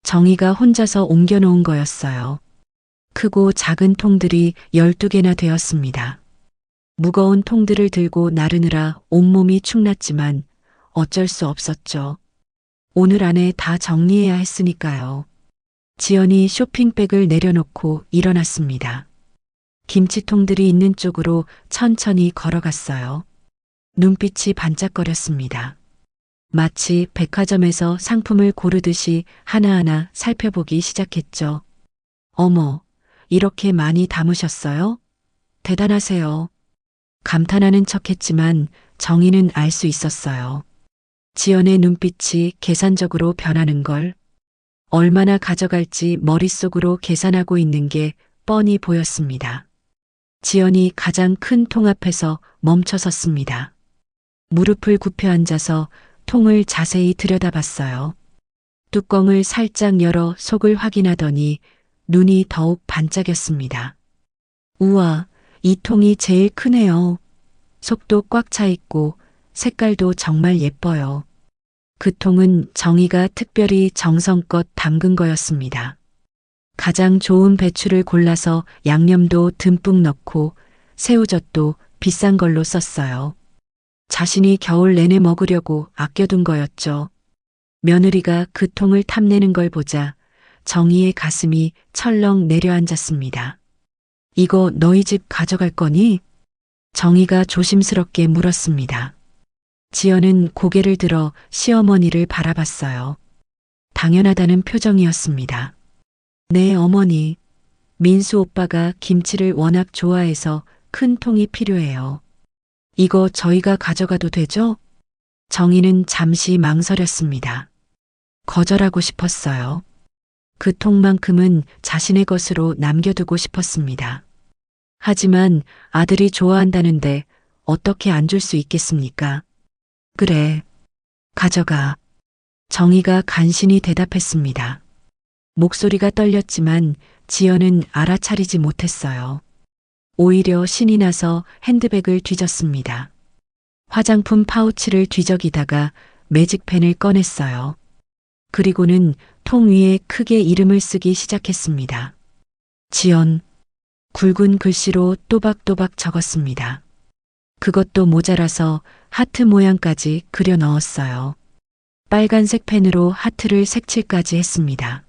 [SPEAKER 2] 정희가 혼자서 옮겨놓은 거였어요. 크고 작은 통들이 12개나 되었습니다. 무거운 통들을 들고 나르느라 온몸이 축났지만 어쩔 수 없었죠. 오늘 안에 다 정리해야 했으니까요. 지연이 쇼핑백을 내려놓고 일어났습니다. 김치통들이 있는 쪽으로 천천히 걸어갔어요. 눈빛이 반짝거렸습니다. 마치 백화점에서 상품을 고르듯이 하나하나 살펴보기 시작했죠. 어머, 이렇게 많이 담으셨어요? 대단하세요. 감탄하는 척했지만 정희는 알 수 있었어요. 지연의 눈빛이 계산적으로 변하는 걸, 얼마나 가져갈지 머릿속으로 계산하고 있는 게 뻔히 보였습니다. 지연이 가장 큰 통 앞에서 멈춰 섰습니다. 무릎을 굽혀 앉아서 통을 자세히 들여다봤어요. 뚜껑을 살짝 열어 속을 확인하더니 눈이 더욱 반짝였습니다. 우와, 이 통이 제일 크네요. 속도 꽉 차 있고 색깔도 정말 예뻐요. 그 통은 정희가 특별히 정성껏 담근 거였습니다. 가장 좋은 배추를 골라서 양념도 듬뿍 넣고 새우젓도 비싼 걸로 썼어요. 자신이 겨울 내내 먹으려고 아껴둔 거였죠. 며느리가 그 통을 탐내는 걸 보자 정희의 가슴이 철렁 내려앉았습니다. 이거 너희 집 가져갈 거니? 정희가 조심스럽게 물었습니다. 지연은 고개를 들어 시어머니를 바라봤어요. 당연하다는 표정이었습니다. 네, 어머니. 민수 오빠가 김치를 워낙 좋아해서 큰 통이 필요해요. 이거 저희가 가져가도 되죠? 정희는 잠시 망설였습니다. 거절하고 싶었어요. 그 통만큼은 자신의 것으로 남겨두고 싶었습니다. 하지만 아들이 좋아한다는데 어떻게 안 줄 수 있겠습니까? 그래, 가져가. 정희가 간신히 대답했습니다. 목소리가 떨렸지만 지연은 알아차리지 못했어요. 오히려 신이 나서 핸드백을 뒤졌습니다. 화장품 파우치를 뒤적이다가 매직펜을 꺼냈어요. 그리고는 통 위에 크게 이름을 쓰기 시작했습니다. 지연. 굵은 글씨로 또박또박 적었습니다. 그것도 모자라서 하트 모양까지 그려 넣었어요. 빨간색 펜으로 하트를 색칠까지 했습니다.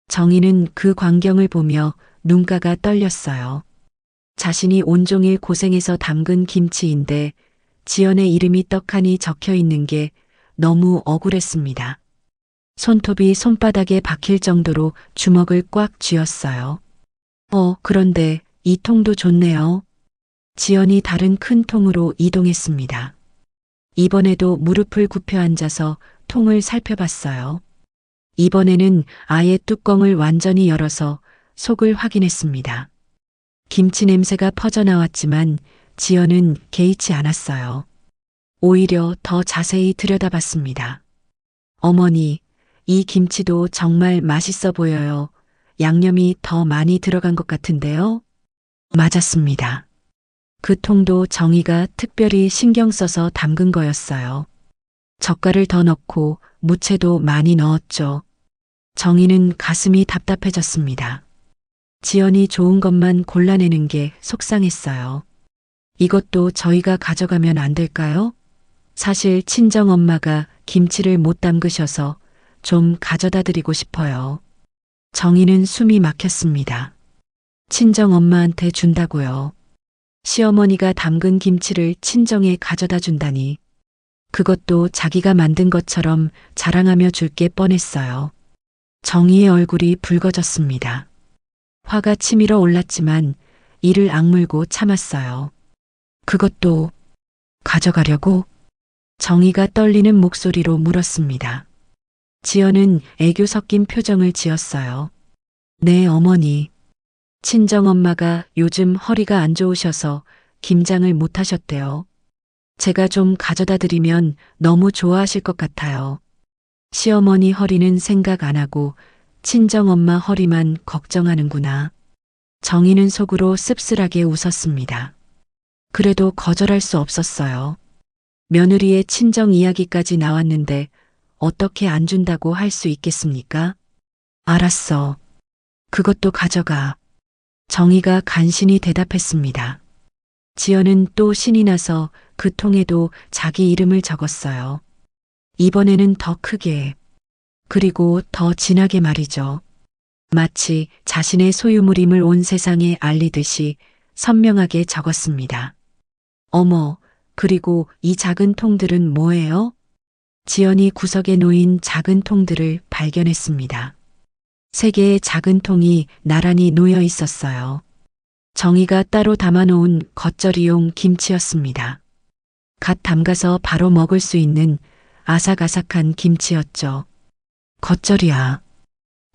[SPEAKER 2] 정희는 그 광경을 보며 눈가가 떨렸어요. 자신이 온종일 고생해서 담근 김치인데 지연의 이름이 떡하니 적혀 있는 게 너무 억울했습니다. 손톱이 손바닥에 박힐 정도로 주먹을 꽉 쥐었어요. 그런데 이 통도 좋네요. 지연이 다른 큰 통으로 이동했습니다. 이번에도 무릎을 굽혀 앉아서 통을 살펴봤어요. 이번에는 아예 뚜껑을 완전히 열어서 속을 확인했습니다. 김치 냄새가 퍼져나왔지만 지연은 개의치 않았어요. 오히려 더 자세히 들여다봤습니다. 어머니, 이 김치도 정말 맛있어 보여요. 양념이 더 많이 들어간 것 같은데요? 맞았습니다. 그 통도 정희가 특별히 신경 써서 담근 거였어요. 젓갈을 더 넣고 무채도 많이 넣었죠. 정희는 가슴이 답답해졌습니다. 지연이 좋은 것만 골라내는 게 속상했어요. 이것도 저희가 가져가면 안 될까요? 사실 친정엄마가 김치를 못 담그셔서 좀 가져다 드리고 싶어요. 정희는 숨이 막혔습니다. 친정엄마한테 준다고요. 시어머니가 담근 김치를 친정에 가져다 준다니. 그것도 자기가 만든 것처럼 자랑하며 줄 게 뻔했어요. 정희의 얼굴이 붉어졌습니다. 화가 치밀어 올랐지만 이를 악물고 참았어요. 그것도 가져가려고? 정희가 떨리는 목소리로 물었습니다. 지연은 애교 섞인 표정을 지었어요. 네, 어머니. 친정엄마가 요즘 허리가 안 좋으셔서 김장을 못 하셨대요. 제가 좀 가져다 드리면 너무 좋아하실 것 같아요. 시어머니 허리는 생각 안 하고 친정엄마 허리만 걱정하는구나. 정희는 속으로 씁쓸하게 웃었습니다. 그래도 거절할 수 없었어요. 며느리의 친정 이야기까지 나왔는데 어떻게 안 준다고 할 수 있겠습니까? 알았어. 그것도 가져가. 정희가 간신히 대답했습니다. 지연은 또 신이 나서 그 통에도 자기 이름을 적었어요. 이번에는 더 크게, 그리고 더 진하게 말이죠. 마치 자신의 소유물임을 온 세상에 알리듯이 선명하게 적었습니다. 어머, 그리고 이 작은 통들은 뭐예요? 지연이 구석에 놓인 작은 통들을 발견했습니다. 3개의 작은 통이 나란히 놓여 있었어요. 정희가 따로 담아놓은 겉절이용 김치였습니다. 갓 담가서 바로 먹을 수 있는 아삭아삭한 김치였죠. 겉절이야.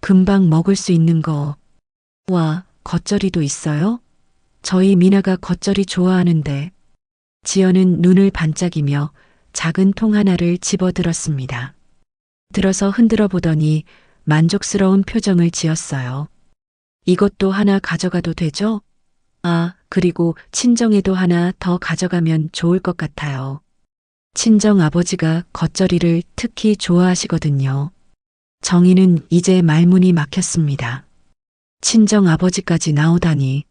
[SPEAKER 2] 금방 먹을 수 있는 거. 와, 겉절이도 있어요? 저희 미나가 겉절이 좋아하는데. 지연은 눈을 반짝이며 작은 통 하나를 집어들었습니다. 들어서 흔들어 보더니 만족스러운 표정을 지었어요. 이것도 하나 가져가도 되죠? 아, 그리고 친정에도 하나 더 가져가면 좋을 것 같아요. 친정 아버지가 겉절이를 특히 좋아하시거든요. 정희는 이제 말문이 막혔습니다. 친정 아버지까지 나오다니.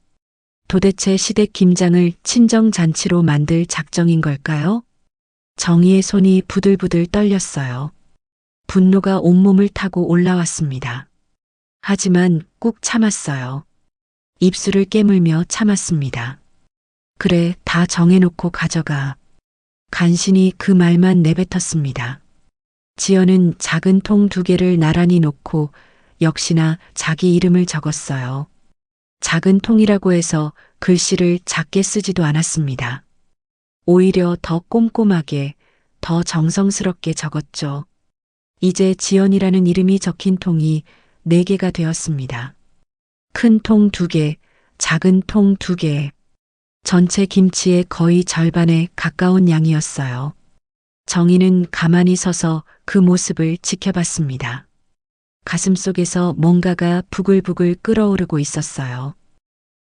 [SPEAKER 2] 도대체 시댁 김장을 친정 잔치로 만들 작정인 걸까요? 정희의 손이 부들부들 떨렸어요. 분노가 온몸을 타고 올라왔습니다. 하지만 꾹 참았어요. 입술을 깨물며 참았습니다. 그래, 다 정해놓고 가져가. 간신히 그 말만 내뱉었습니다. 지연은 작은 통 2개를 나란히 놓고 역시나 자기 이름을 적었어요. 작은 통이라고 해서 글씨를 작게 쓰지도 않았습니다. 오히려 더 꼼꼼하게, 더 정성스럽게 적었죠. 이제 지연이라는 이름이 적힌 통이 4개가 되었습니다. 큰 통 2개, 작은 통 2개. 전체 김치의 거의 절반에 가까운 양이었어요. 정희는 가만히 서서 그 모습을 지켜봤습니다. 가슴속에서 뭔가가 부글부글 끓어오르고 있었어요.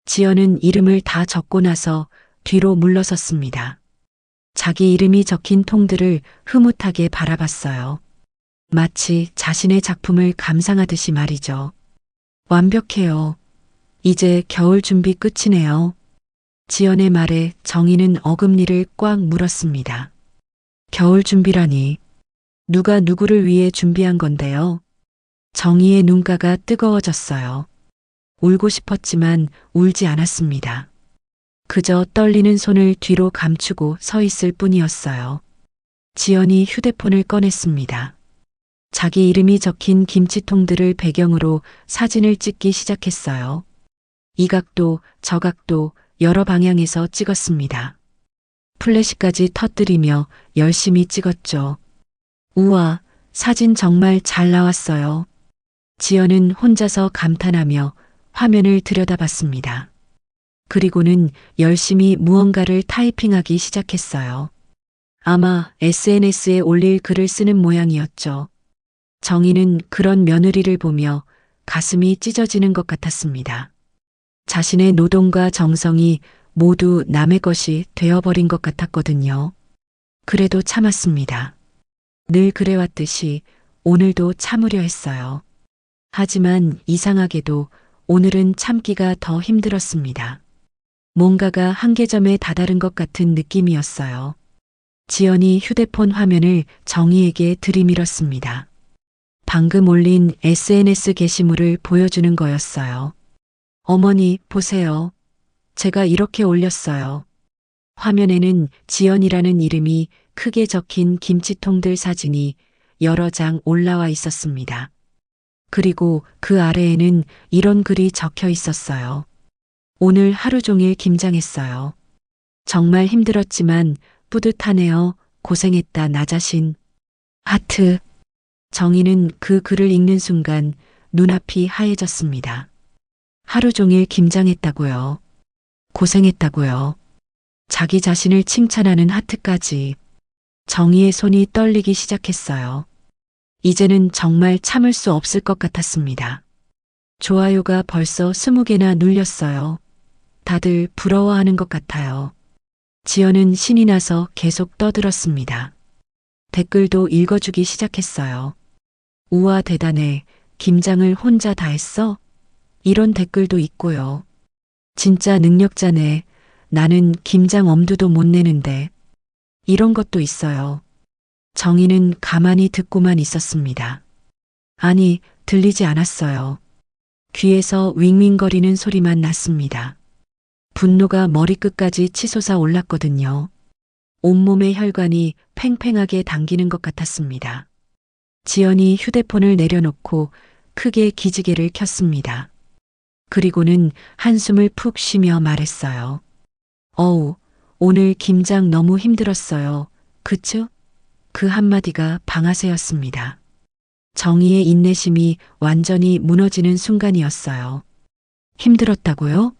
[SPEAKER 2] 지연은 이름을 다 적고 나서 뒤로 물러섰습니다. 자기 이름이 적힌 통들을 흐뭇하게 바라봤어요. 마치 자신의 작품을 감상하듯이 말이죠. 완벽해요. 이제 겨울 준비 끝이네요. 지연의 말에 정희는 어금니를 꽉 물었습니다. 겨울 준비라니. 누가 누구를 위해 준비한 건데요? 정희의 눈가가 뜨거워졌어요. 울고 싶었지만 울지 않았습니다. 그저 떨리는 손을 뒤로 감추고 서 있을 뿐이었어요. 지연이 휴대폰을 꺼냈습니다. 자기 이름이 적힌 김치통들을 배경으로 사진을 찍기 시작했어요. 이 각도, 저 각도 여러 방향에서 찍었습니다. 플래시까지 터뜨리며 열심히 찍었죠. 우와, 사진 정말 잘 나왔어요. 지연은 혼자서 감탄하며 화면을 들여다봤습니다. 그리고는 열심히 무언가를 타이핑하기 시작했어요. 아마 SNS에 올릴 글을 쓰는 모양이었죠. 정희는 그런 며느리를 보며 가슴이 찢어지는 것 같았습니다. 자신의 노동과 정성이 모두 남의 것이 되어버린 것 같았거든요. 그래도 참았습니다. 늘 그래왔듯이 오늘도 참으려 했어요. 하지만 이상하게도 오늘은 참기가 더 힘들었습니다. 뭔가가 한계점에 다다른 것 같은 느낌이었어요. 지연이 휴대폰 화면을 정희에게 들이밀었습니다. 방금 올린 SNS 게시물을 보여주는 거였어요. 어머니, 보세요. 제가 이렇게 올렸어요. 화면에는 지연이라는 이름이 크게 적힌 김치통들 사진이 여러 장 올라와 있었습니다. 그리고 그 아래에는 이런 글이 적혀 있었어요. 오늘 하루 종일 김장했어요. 정말 힘들었지만 뿌듯하네요. 고생했다, 나 자신. 하트. 정희는 그 글을 읽는 순간 눈앞이 하얘졌습니다. 하루 종일 김장했다고요. 고생했다고요. 자기 자신을 칭찬하는 하트까지. 정희의 손이 떨리기 시작했어요. 이제는 정말 참을 수 없을 것 같았습니다. 좋아요가 벌써 20개나 눌렸어요. 다들 부러워하는 것 같아요. 지연은 신이 나서 계속 떠들었습니다. 댓글도 읽어주기 시작했어요. 우와, 대단해. 김장을 혼자 다 했어? 이런 댓글도 있고요. 진짜 능력자네. 나는 김장 엄두도 못 내는데. 이런 것도 있어요. 정희는 가만히 듣고만 있었습니다. 아니, 들리지 않았어요. 귀에서 윙윙거리는 소리만 났습니다. 분노가 머리끝까지 치솟아 올랐거든요. 온몸의 혈관이 팽팽하게 당기는 것 같았습니다. 지연이 휴대폰을 내려놓고 크게 기지개를 켰습니다. 그리고는 한숨을 푹 쉬며 말했어요. 어우, 오늘 김장 너무 힘들었어요. 그쵸? 그 한마디가 방아쇠였습니다. 정희의 인내심이 완전히 무너지는 순간이었어요. 힘들었다고요?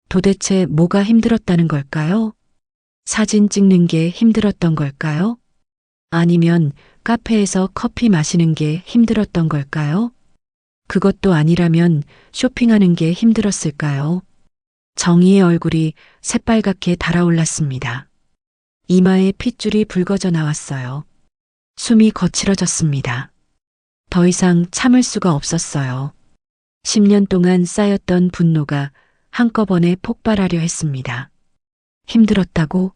[SPEAKER 2] 도대체 뭐가 힘들었다는 걸까요? 사진 찍는 게 힘들었던 걸까요? 아니면 카페에서 커피 마시는 게 힘들었던 걸까요? 그것도 아니라면 쇼핑하는 게 힘들었을까요? 정희의 얼굴이 새빨갛게 달아올랐습니다. 이마에 핏줄이 붉어져 나왔어요. 숨이 거칠어졌습니다. 더 이상 참을 수가 없었어요. 10년 동안 쌓였던 분노가 한꺼번에 폭발하려 했습니다. 힘들었다고?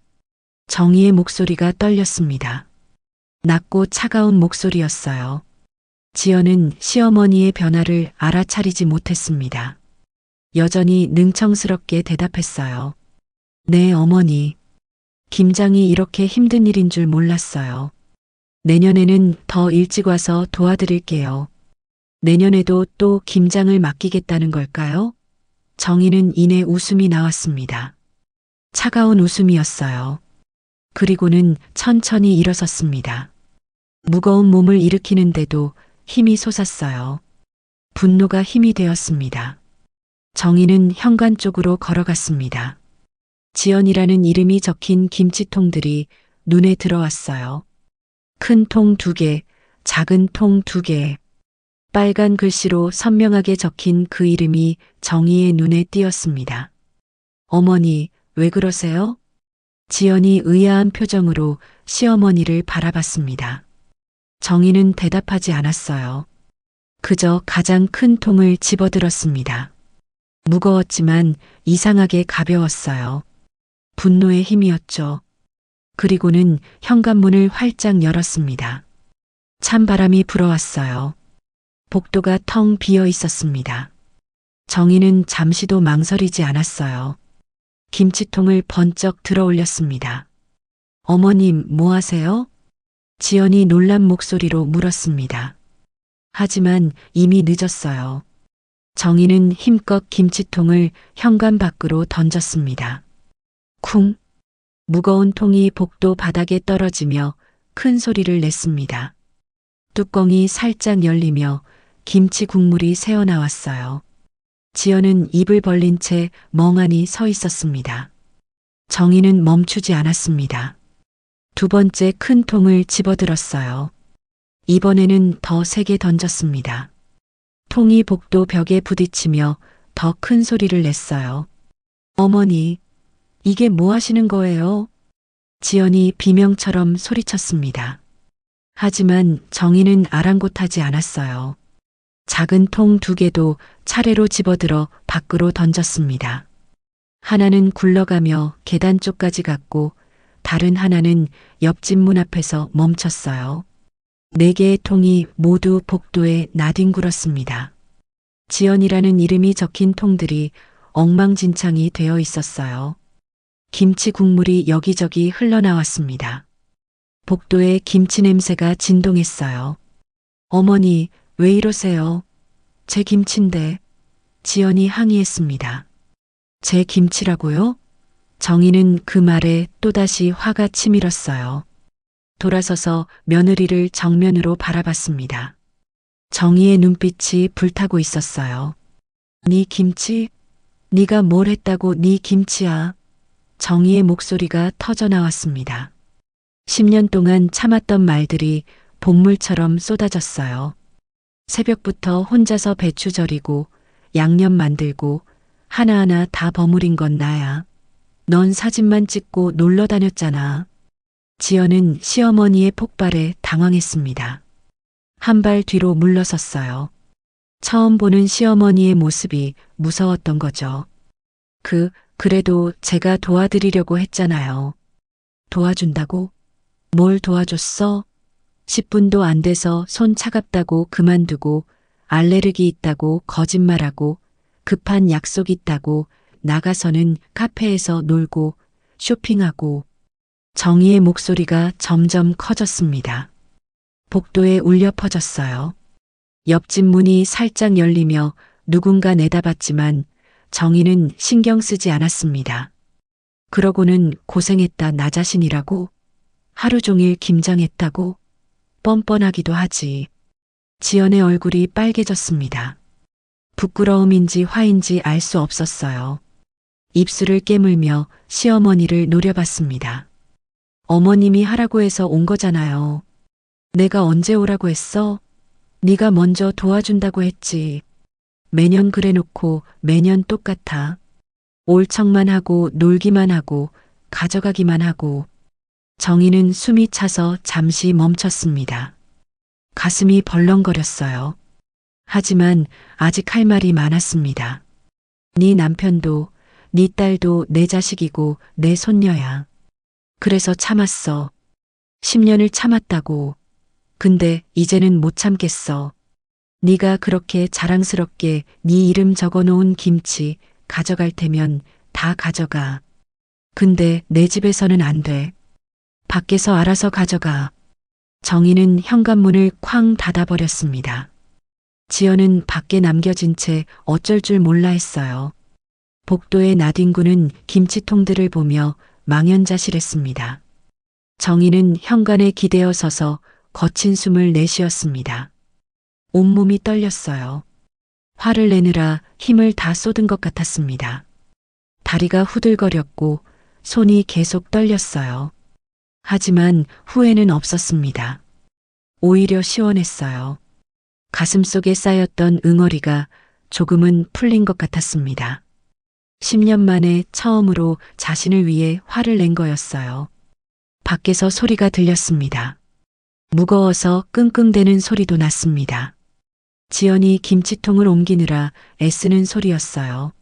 [SPEAKER 2] 정희의 목소리가 떨렸습니다. 낮고 차가운 목소리였어요. 지연은 시어머니의 변화를 알아차리지 못했습니다. 여전히 능청스럽게 대답했어요. 네, 어머니. 김장이 이렇게 힘든 일인 줄 몰랐어요. 내년에는 더 일찍 와서 도와드릴게요. 내년에도 또 김장을 맡기겠다는 걸까요? 정희는 이내 웃음이 나왔습니다. 차가운 웃음이었어요. 그리고는 천천히 일어섰습니다. 무거운 몸을 일으키는데도 힘이 솟았어요. 분노가 힘이 되었습니다. 정희는 현관 쪽으로 걸어갔습니다. 지연이라는 이름이 적힌 김치통들이 눈에 들어왔어요. 큰 통 2개, 작은 통 2개. 빨간 글씨로 선명하게 적힌 그 이름이 정희의 눈에 띄었습니다. 어머니, 왜 그러세요? 지연이 의아한 표정으로 시어머니를 바라봤습니다. 정희는 대답하지 않았어요. 그저 가장 큰 통을 집어들었습니다. 무거웠지만 이상하게 가벼웠어요. 분노의 힘이었죠. 그리고는 현관문을 활짝 열었습니다. 찬바람이 불어왔어요. 복도가 텅 비어 있었습니다. 정희는 잠시도 망설이지 않았어요. 김치통을 번쩍 들어 올렸습니다. 어머님, 뭐 하세요? 지연이 놀란 목소리로 물었습니다. 하지만 이미 늦었어요. 정희는 힘껏 김치통을 현관 밖으로 던졌습니다. 쿵! 무거운 통이 복도 바닥에 떨어지며 큰 소리를 냈습니다. 뚜껑이 살짝 열리며 김치 국물이 새어나왔어요. 지연은 입을 벌린 채 멍하니 서 있었습니다. 정희는 멈추지 않았습니다. 2번째 큰 통을 집어들었어요. 이번에는 더 세게 던졌습니다. 통이 복도 벽에 부딪히며 더 큰 소리를 냈어요. 어머니, 이게 뭐 하시는 거예요? 지연이 비명처럼 소리쳤습니다. 하지만 정희는 아랑곳하지 않았어요. 작은 통 2개도 차례로 집어들어 밖으로 던졌습니다. 하나는 굴러가며 계단 쪽까지 갔고 다른 하나는 옆집 문 앞에서 멈췄어요. 4개의 통이 모두 복도에 나뒹굴었습니다. 지연이라는 이름이 적힌 통들이 엉망진창이 되어 있었어요. 김치 국물이 여기저기 흘러나왔습니다. 복도에 김치 냄새가 진동했어요. 어머니, 왜 이러세요? 제 김치인데. 지연이 항의했습니다. 제 김치라고요? 정희는 그 말에 또다시 화가 치밀었어요. 돌아서서 며느리를 정면으로 바라봤습니다. 정희의 눈빛이 불타고 있었어요. 네 김치? 네가 뭘 했다고 네 김치야? 정희의 목소리가 터져 나왔습니다. 10년 동안 참았던 말들이 본물처럼 쏟아졌어요. 새벽부터 혼자서 배추 절이고 양념 만들고 하나하나 다 버무린 건 나야. 넌 사진만 찍고 놀러 다녔잖아. 지연은 시어머니의 폭발에 당황했습니다. 한 발 뒤로 물러섰어요. 처음 보는 시어머니의 모습이 무서웠던 거죠. 그래도 제가 도와드리려고 했잖아요. 도와준다고? 뭘 도와줬어? 10분도 안 돼서 손 차갑다고 그만두고 알레르기 있다고 거짓말하고 급한 약속 있다고 나가서는 카페에서 놀고 쇼핑하고. 정희의 목소리가 점점 커졌습니다. 복도에 울려 퍼졌어요. 옆집 문이 살짝 열리며 누군가 내다봤지만 정희는 신경 쓰지 않았습니다. 그러고는 고생했다 나 자신이라고? 하루 종일 김장했다고? 뻔뻔하기도 하지. 지연의 얼굴이 빨개졌습니다. 부끄러움인지 화인지 알 수 없었어요. 입술을 깨물며 시어머니를 노려봤습니다. 어머님이 하라고 해서 온 거잖아요. 내가 언제 오라고 했어? 네가 먼저 도와준다고 했지. 매년 그래놓고 매년 똑같아. 올 척만 하고 놀기만 하고 가져가기만 하고. 정희는 숨이 차서 잠시 멈췄습니다. 가슴이 벌렁거렸어요. 하지만 아직 할 말이 많았습니다. 네 남편도, 네 딸도 내 자식이고 내 손녀야. 그래서 참았어. 10년을 참았다고. 근데 이제는 못 참겠어. 네가 그렇게 자랑스럽게 네 이름 적어놓은 김치 가져갈 테면 다 가져가. 근데 내 집에서는 안 돼. 밖에서 알아서 가져가. 정희는 현관문을 쾅 닫아버렸습니다. 지연은 밖에 남겨진 채 어쩔 줄 몰라 했어요. 복도의 나뒹구는 김치통들을 보며 망연자실했습니다. 정희는 현관에 기대어 서서 거친 숨을 내쉬었습니다. 온몸이 떨렸어요. 화를 내느라 힘을 다 쏟은 것 같았습니다. 다리가 후들거렸고 손이 계속 떨렸어요. 하지만 후회는 없었습니다. 오히려 시원했어요. 가슴속에 쌓였던 응어리가 조금은 풀린 것 같았습니다. 10년 만에 처음으로 자신을 위해 화를 낸 거였어요. 밖에서 소리가 들렸습니다. 무거워서 끙끙대는 소리도 났습니다. 지연이 김치통을 옮기느라 애쓰는 소리였어요.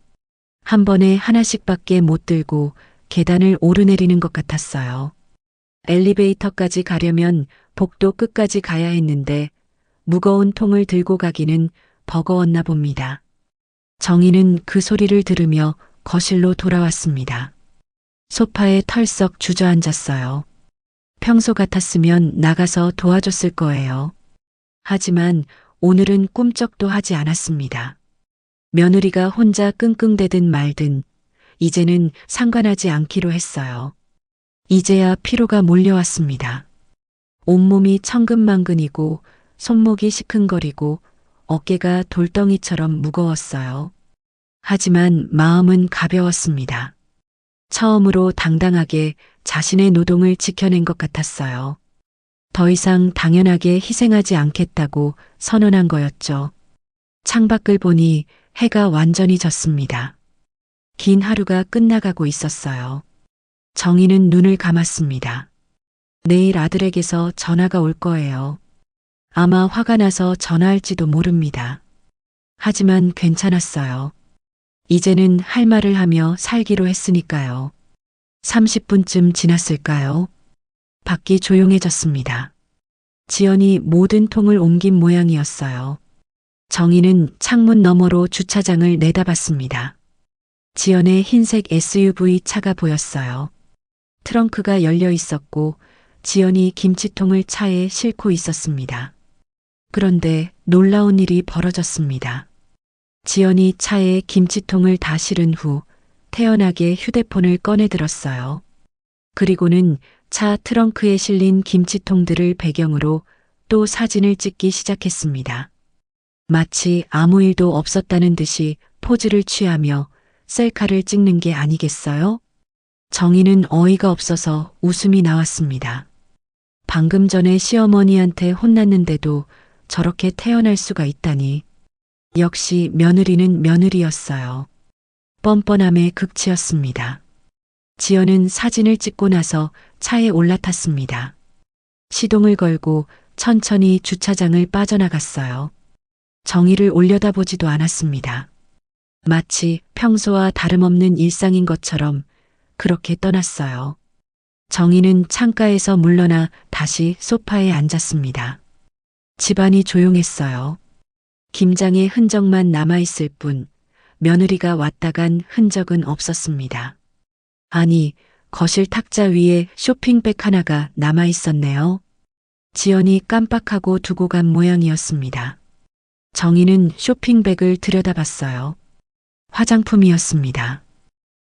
[SPEAKER 2] 한 번에 하나씩밖에 못 들고 계단을 오르내리는 것 같았어요. 엘리베이터까지 가려면 복도 끝까지 가야 했는데 무거운 통을 들고 가기는 버거웠나 봅니다. 정희는 그 소리를 들으며 거실로 돌아왔습니다. 소파에 털썩 주저앉았어요. 평소 같았으면 나가서 도와줬을 거예요. 하지만 오늘은 꿈쩍도 하지 않았습니다. 며느리가 혼자 끙끙대든 말든 이제는 상관하지 않기로 했어요. 이제야 피로가 몰려왔습니다. 온몸이 천근만근이고 손목이 시큰거리고 어깨가 돌덩이처럼 무거웠어요. 하지만 마음은 가벼웠습니다. 처음으로 당당하게 자신의 노동을 지켜낸 것 같았어요. 더 이상 당연하게 희생하지 않겠다고 선언한 거였죠. 창밖을 보니 해가 완전히 졌습니다. 긴 하루가 끝나가고 있었어요. 정희는 눈을 감았습니다. 내일 아들에게서 전화가 올 거예요. 아마 화가 나서 전화할지도 모릅니다. 하지만 괜찮았어요. 이제는 할 말을 하며 살기로 했으니까요. 30분쯤 지났을까요? 밖이 조용해졌습니다. 지연이 모든 통을 옮긴 모양이었어요. 정희는 창문 너머로 주차장을 내다봤습니다. 지연의 흰색 SUV 차가 보였어요. 트렁크가 열려 있었고 지연이 김치통을 차에 싣고 있었습니다. 그런데 놀라운 일이 벌어졌습니다. 지연이 차에 김치통을 다 실은 후 태연하게 휴대폰을 꺼내 들었어요. 그리고는 차 트렁크에 실린 김치통들을 배경으로 또 사진을 찍기 시작했습니다. 마치 아무 일도 없었다는 듯이 포즈를 취하며 셀카를 찍는 게 아니겠어요? 정희는 어이가 없어서 웃음이 나왔습니다. 방금 전에 시어머니한테 혼났는데도 저렇게 태어날 수가 있다니. 역시 며느리는 며느리였어요. 뻔뻔함의 극치였습니다. 지연은 사진을 찍고 나서 차에 올라탔습니다. 시동을 걸고 천천히 주차장을 빠져나갔어요. 정희를 올려다보지도 않았습니다. 마치 평소와 다름없는 일상인 것처럼 그렇게 떠났어요. 정희는 창가에서 물러나 다시 소파에 앉았습니다. 집안이 조용했어요. 김장의 흔적만 남아있을 뿐 며느리가 왔다 간 흔적은 없었습니다. 아니, 거실 탁자 위에 쇼핑백 하나가 남아있었네요. 지연이 깜빡하고 두고 간 모양이었습니다. 정희는 쇼핑백을 들여다봤어요. 화장품이었습니다.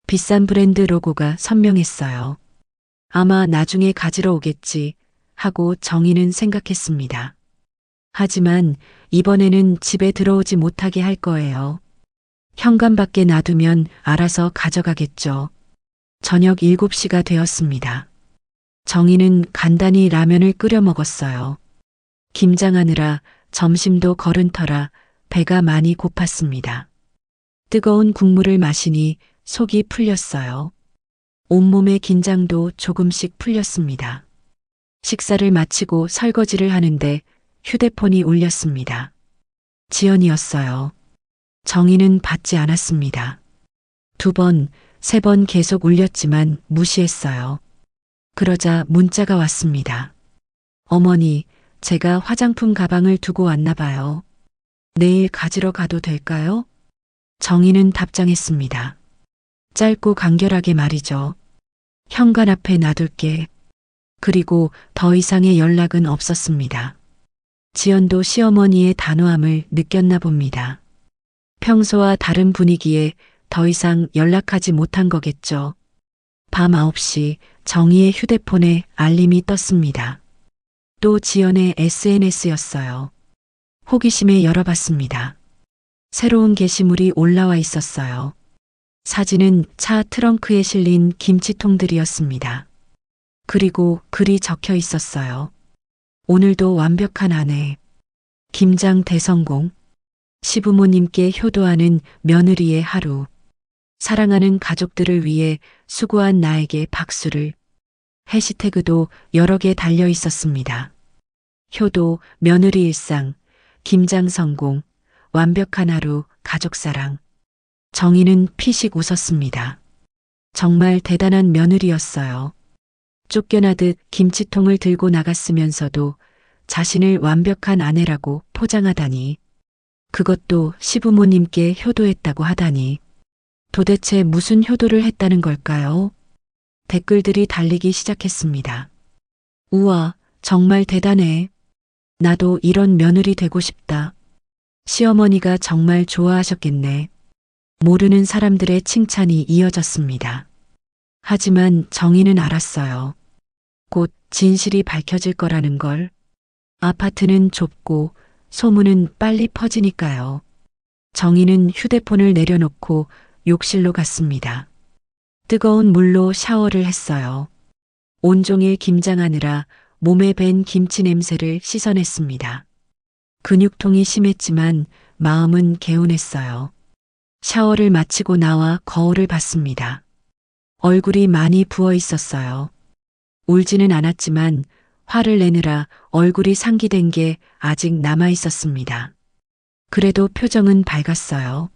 [SPEAKER 2] 비싼 브랜드 로고가 선명했어요. 아마 나중에 가지러 오겠지 하고 정희는 생각했습니다. 하지만 이번에는 집에 들어오지 못하게 할 거예요. 현관 밖에 놔두면 알아서 가져가겠죠. 저녁 7시가 되었습니다. 정희는 간단히 라면을 끓여 먹었어요. 김장하느라 점심도 거른 터라 배가 많이 고팠습니다. 뜨거운 국물을 마시니 속이 풀렸어요. 온몸의 긴장도 조금씩 풀렸습니다. 식사를 마치고 설거지를 하는데 휴대폰이 울렸습니다. 지연이었어요. 정희는 받지 않았습니다. 2번, 3번 계속 울렸지만 무시했어요. 그러자 문자가 왔습니다. 어머니, 제가 화장품 가방을 두고 왔나 봐요. 내일 가지러 가도 될까요? 정희는 답장했습니다. 짧고 간결하게 말이죠. 현관 앞에 놔둘게. 그리고 더 이상의 연락은 없었습니다. 지연도 시어머니의 단호함을 느꼈나 봅니다. 평소와 다른 분위기에 더 이상 연락하지 못한 거겠죠. 밤 9시 정희의 휴대폰에 알림이 떴습니다. 또 지연의 SNS였어요. 호기심에 열어봤습니다. 새로운 게시물이 올라와 있었어요. 사진은 차 트렁크에 실린 김치통들이었습니다. 그리고 글이 적혀 있었어요. 오늘도 완벽한 아내. 김장 대성공. 시부모님께 효도하는 며느리의 하루. 사랑하는 가족들을 위해 수고한 나에게 박수를. 해시태그도 여러 개 달려 있었습니다. 효도, 며느리 일상, 김장 성공, 완벽한 하루, 가족사랑. 정희는 피식 웃었습니다. 정말 대단한 며느리였어요. 쫓겨나듯 김치통을 들고 나갔으면서도 자신을 완벽한 아내라고 포장하다니. 그것도 시부모님께 효도했다고 하다니. 도대체 무슨 효도를 했다는 걸까요? 댓글들이 달리기 시작했습니다. 우와, 정말 대단해. 나도 이런 며느리 되고 싶다. 시어머니가 정말 좋아하셨겠네. 모르는 사람들의 칭찬이 이어졌습니다. 하지만 정희는 알았어요. 곧 진실이 밝혀질 거라는 걸. 아파트는 좁고 소문은 빨리 퍼지니까요. 정희는 휴대폰을 내려놓고 욕실로 갔습니다. 뜨거운 물로 샤워를 했어요. 온종일 김장하느라 몸에 밴 김치 냄새를 씻어냈습니다. 근육통이 심했지만 마음은 개운했어요. 샤워를 마치고 나와 거울을 봤습니다. 얼굴이 많이 부어 있었어요. 울지는 않았지만 화를 내느라 얼굴이 상기된 게 아직 남아 있었습니다. 그래도 표정은 밝았어요.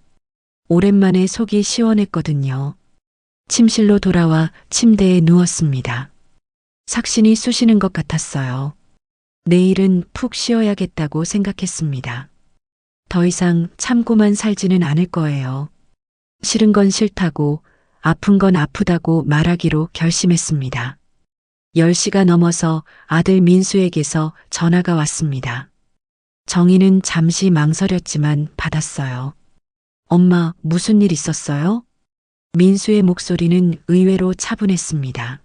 [SPEAKER 2] 오랜만에 속이 시원했거든요. 침실로 돌아와 침대에 누웠습니다. 삭신이 쑤시는 것 같았어요. 내일은 푹 쉬어야겠다고 생각했습니다. 더 이상 참고만 살지는 않을 거예요. 싫은 건 싫다고, 아픈 건 아프다고 말하기로 결심했습니다. 10시가 넘어서 아들 민수에게서 전화가 왔습니다. 정희는 잠시 망설였지만 받았어요. 엄마, 무슨 일 있었어요? 민수의 목소리는 의외로 차분했습니다.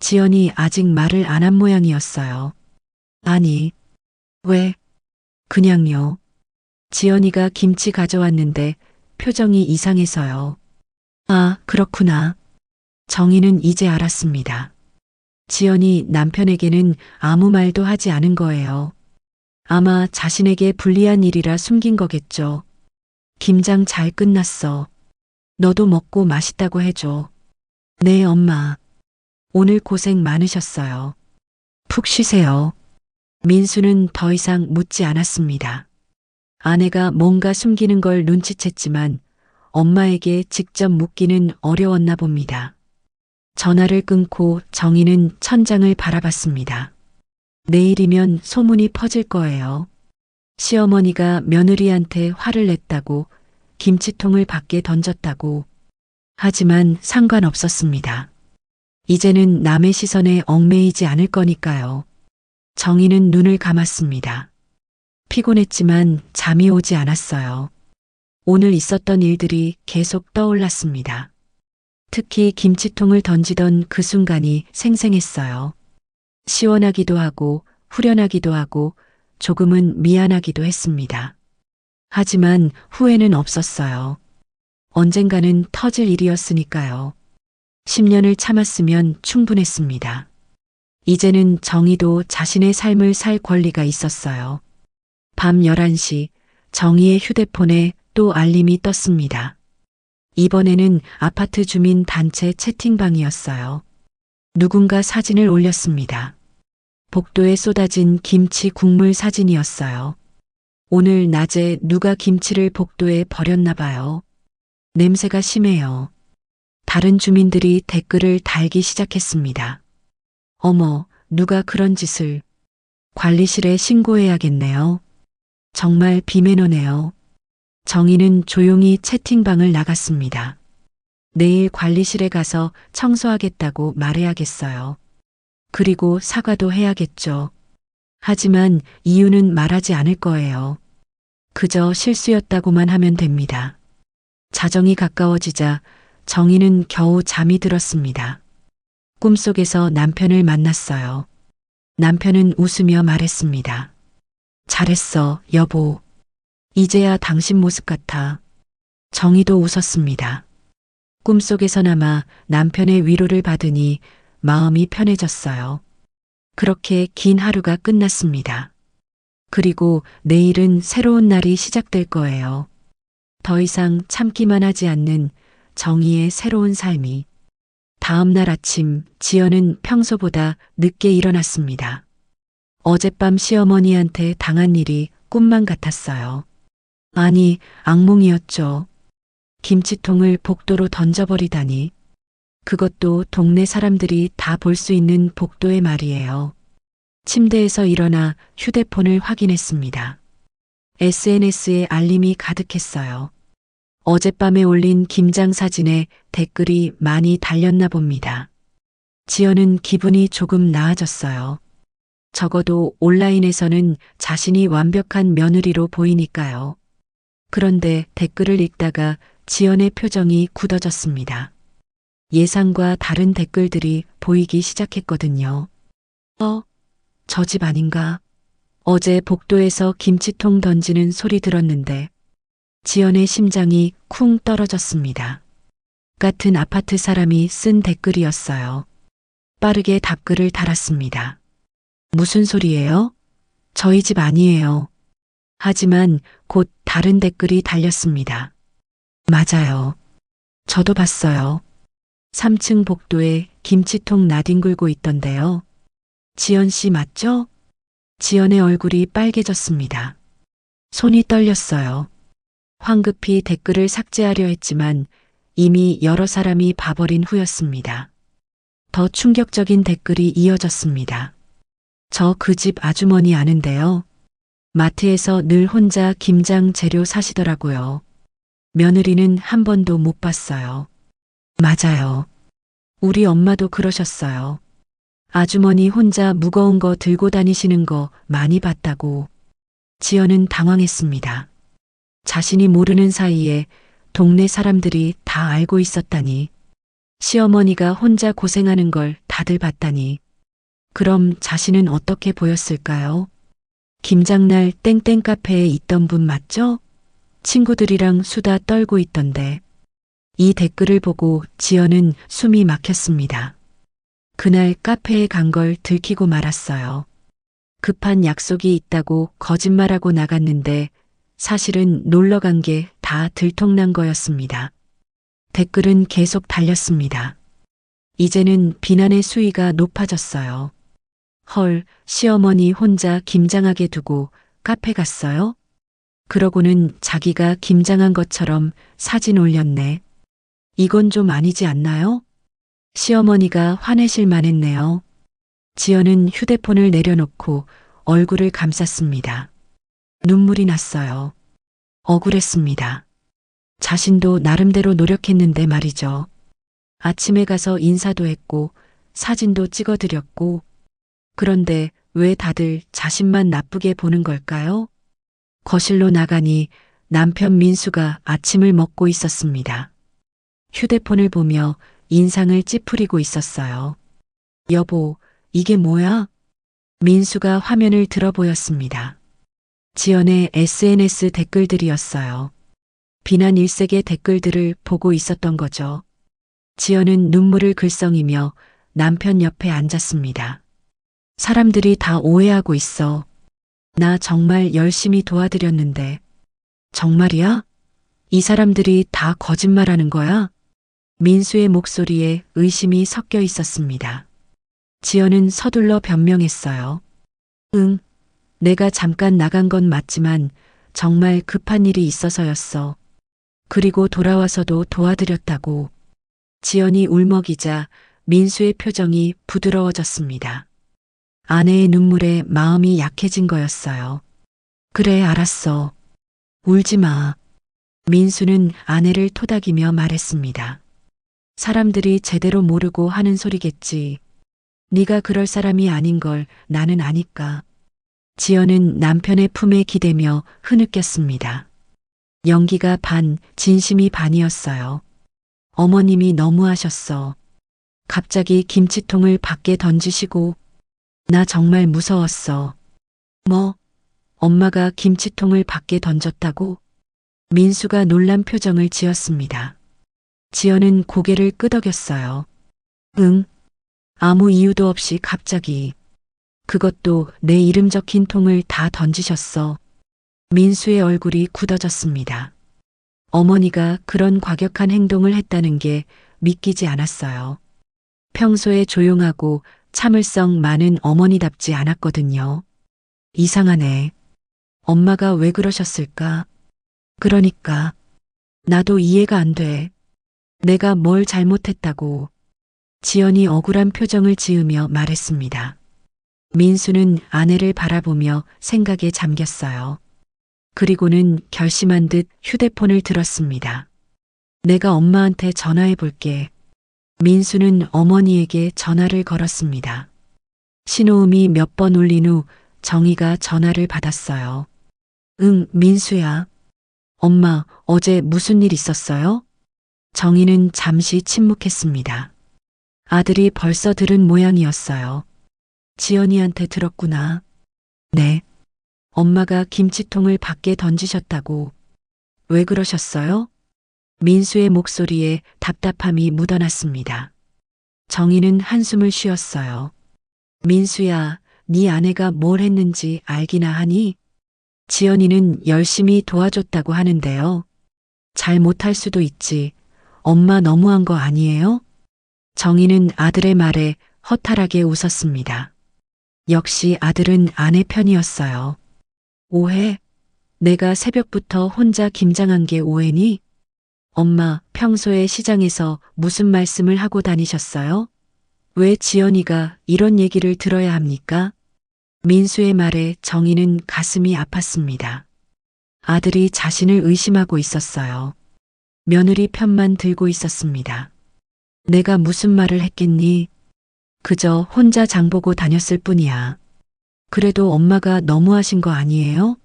[SPEAKER 2] 지연이 아직 말을 안 한 모양이었어요. 아니, 왜? 그냥요. 지연이가 김치 가져왔는데 표정이 이상해서요. 아, 그렇구나. 정희는 이제 알았습니다. 지연이 남편에게는 아무 말도 하지 않은 거예요. 아마 자신에게 불리한 일이라 숨긴 거겠죠. 김장 잘 끝났어. 너도 먹고 맛있다고 해줘. 네, 엄마. 오늘 고생 많으셨어요. 푹 쉬세요. 민수는 더 이상 묻지 않았습니다. 아내가 뭔가 숨기는 걸 눈치챘지만 엄마에게 직접 묻기는 어려웠나 봅니다. 전화를 끊고 정희는 천장을 바라봤습니다. 내일이면 소문이 퍼질 거예요. 시어머니가 며느리한테 화를 냈다고, 김치통을 밖에 던졌다고. 하지만 상관없었습니다. 이제는 남의 시선에 얽매이지 않을 거니까요. 정희는 눈을 감았습니다. 피곤했지만 잠이 오지 않았어요. 오늘 있었던 일들이 계속 떠올랐습니다. 특히 김치통을 던지던 그 순간이 생생했어요. 시원하기도 하고 후련하기도 하고 조금은 미안하기도 했습니다. 하지만 후회는 없었어요. 언젠가는 터질 일이었으니까요. 10년을 참았으면 충분했습니다. 이제는 정희도 자신의 삶을 살 권리가 있었어요. 밤 11시 정희의 휴대폰에 또 알림이 떴습니다. 이번에는 아파트 주민 단체 채팅방이었어요. 누군가 사진을 올렸습니다. 복도에 쏟아진 김치 국물 사진이었어요. 오늘 낮에 누가 김치를 복도에 버렸나 봐요. 냄새가 심해요. 다른 주민들이 댓글을 달기 시작했습니다. 어머, 누가 그런 짓을. 관리실에 신고해야겠네요. 정말 비매너네요. 정희는 조용히 채팅방을 나갔습니다. 내일 관리실에 가서 청소하겠다고 말해야겠어요. 그리고 사과도 해야겠죠. 하지만 이유는 말하지 않을 거예요. 그저 실수였다고만 하면 됩니다. 자정이 가까워지자 정희는 겨우 잠이 들었습니다. 꿈속에서 남편을 만났어요. 남편은 웃으며 말했습니다. 잘했어, 여보. 이제야 당신 모습 같아. 정희도 웃었습니다. 꿈속에서나마 남편의 위로를 받으니 마음이 편해졌어요. 그렇게 긴 하루가 끝났습니다. 그리고 내일은 새로운 날이 시작될 거예요. 더 이상 참기만 하지 않는 정희의 새로운 삶이. 다음 날 아침 지연은 평소보다 늦게 일어났습니다. 어젯밤 시어머니한테 당한 일이 꿈만 같았어요. 아니, 악몽이었죠. 김치통을 복도로 던져버리다니. 그것도 동네 사람들이 다 볼 수 있는 복도의 말이에요. 침대에서 일어나 휴대폰을 확인했습니다. SNS에 알림이 가득했어요. 어젯밤에 올린 김장 사진에 댓글이 많이 달렸나 봅니다. 지연은 기분이 조금 나아졌어요. 적어도 온라인에서는 자신이 완벽한 며느리로 보이니까요. 그런데 댓글을 읽다가 지연의 표정이 굳어졌습니다. 예상과 다른 댓글들이 보이기 시작했거든요. 저 집 아닌가? 어제 복도에서 김치통 던지는 소리 들었는데 지연의 심장이 쿵 떨어졌습니다. 같은 아파트 사람이 쓴 댓글이었어요. 빠르게 답글을 달았습니다. 무슨 소리예요? 저희 집 아니에요. 하지만 곧 다른 댓글이 달렸습니다. 맞아요. 저도 봤어요. 3층 복도에 김치통 나뒹굴고 있던데요. 지연 씨 맞죠? 지연의 얼굴이 빨개졌습니다. 손이 떨렸어요. 황급히 댓글을 삭제하려 했지만 이미 여러 사람이 봐버린 후였습니다. 더 충격적인 댓글이 이어졌습니다. 저 그 집 아주머니 아는데요. 마트에서 늘 혼자 김장 재료 사시더라고요. 며느리는 한 번도 못 봤어요. 맞아요. 우리 엄마도 그러셨어요. 아주머니 혼자 무거운 거 들고 다니시는 거 많이 봤다고. 지연은 당황했습니다. 자신이 모르는 사이에 동네 사람들이 다 알고 있었다니. 시어머니가 혼자 고생하는 걸 다들 봤다니. 그럼 자신은 어떻게 보였을까요? 김장날 땡땡 카페에 있던 분 맞죠? 친구들이랑 수다 떨고 있던데. 이 댓글을 보고 지연은 숨이 막혔습니다. 그날 카페에 간 걸 들키고 말았어요. 급한 약속이 있다고 거짓말하고 나갔는데 사실은 놀러 간 게 다 들통난 거였습니다. 댓글은 계속 달렸습니다. 이제는 비난의 수위가 높아졌어요. 헐, 시어머니 혼자 김장하게 두고 카페 갔어요? 그러고는 자기가 김장한 것처럼 사진 올렸네. 이건 좀 아니지 않나요? 시어머니가 화내실 만했네요. 지연은 휴대폰을 내려놓고 얼굴을 감쌌습니다. 눈물이 났어요. 억울했습니다. 자신도 나름대로 노력했는데 말이죠. 아침에 가서 인사도 했고 사진도 찍어드렸고 그런데 왜 다들 자신만 나쁘게 보는 걸까요? 거실로 나가니 남편 민수가 아침을 먹고 있었습니다. 휴대폰을 보며 인상을 찌푸리고 있었어요. 여보, 이게 뭐야? 민수가 화면을 들어 보였습니다. 지연의 SNS 댓글들이었어요. 비난 일색의 댓글들을 보고 있었던 거죠. 지연은 눈물을 글썽이며 남편 옆에 앉았습니다. 사람들이 다 오해하고 있어. 나 정말 열심히 도와드렸는데. 정말이야? 이 사람들이 다 거짓말하는 거야? 민수의 목소리에 의심이 섞여 있었습니다. 지연은 서둘러 변명했어요. 응, 내가 잠깐 나간 건 맞지만 정말 급한 일이 있어서였어. 그리고 돌아와서도 도와드렸다고. 지연이 울먹이자 민수의 표정이 부드러워졌습니다. 아내의 눈물에 마음이 약해진 거였어요. 그래, 알았어. 울지 마. 민수는 아내를 토닥이며 말했습니다. 사람들이 제대로 모르고 하는 소리겠지. 네가 그럴 사람이 아닌 걸 나는 아니까. 지연은 남편의 품에 기대며 흐느꼈습니다. 연기가 반, 진심이 반이었어요. 어머님이 너무하셨어. 갑자기 김치통을 밖에 던지시고 나 정말 무서웠어. 뭐? 엄마가 김치통을 밖에 던졌다고? 민수가 놀란 표정을 지었습니다. 지연은 고개를 끄덕였어요. 응. 아무 이유도 없이 갑자기. 그것도 내 이름 적힌 통을 다 던지셨어. 민수의 얼굴이 굳어졌습니다. 어머니가 그런 과격한 행동을 했다는 게 믿기지 않았어요. 평소에 조용하고 참을성 많은 어머니답지 않았거든요. 이상하네. 엄마가 왜 그러셨을까? 그러니까 나도 이해가 안 돼. 내가 뭘 잘못했다고. 지연이 억울한 표정을 지으며 말했습니다. 민수는 아내를 바라보며 생각에 잠겼어요. 그리고는 결심한 듯 휴대폰을 들었습니다. 내가 엄마한테 전화해 볼게. 민수는 어머니에게 전화를 걸었습니다. 신호음이 몇 번 울린 후 정희가 전화를 받았어요. 응, 민수야. 엄마, 어제 무슨 일 있었어요? 정희는 잠시 침묵했습니다. 아들이 벌써 들은 모양이었어요. 지연이한테 들었구나. 네. 엄마가 김치통을 밖에 던지셨다고. 왜 그러셨어요? 민수의 목소리에 답답함이 묻어났습니다. 정희는 한숨을 쉬었어요. 민수야, 네 아내가 뭘 했는지 알기나 하니? 지연이는 열심히 도와줬다고 하는데요. 잘 못할 수도 있지. 엄마 너무한 거 아니에요? 정희는 아들의 말에 허탈하게 웃었습니다. 역시 아들은 아내 편이었어요. 오해? 내가 새벽부터 혼자 김장한 게 오해니? 엄마, 평소에 시장에서 무슨 말씀을 하고 다니셨어요? 왜 지연이가 이런 얘기를 들어야 합니까? 민수의 말에 정희는 가슴이 아팠습니다. 아들이 자신을 의심하고 있었어요. 며느리 편만 들고 있었습니다. 내가 무슨 말을 했겠니? 그저 혼자 장보고 다녔을 뿐이야. 그래도 엄마가 너무하신 거 아니에요?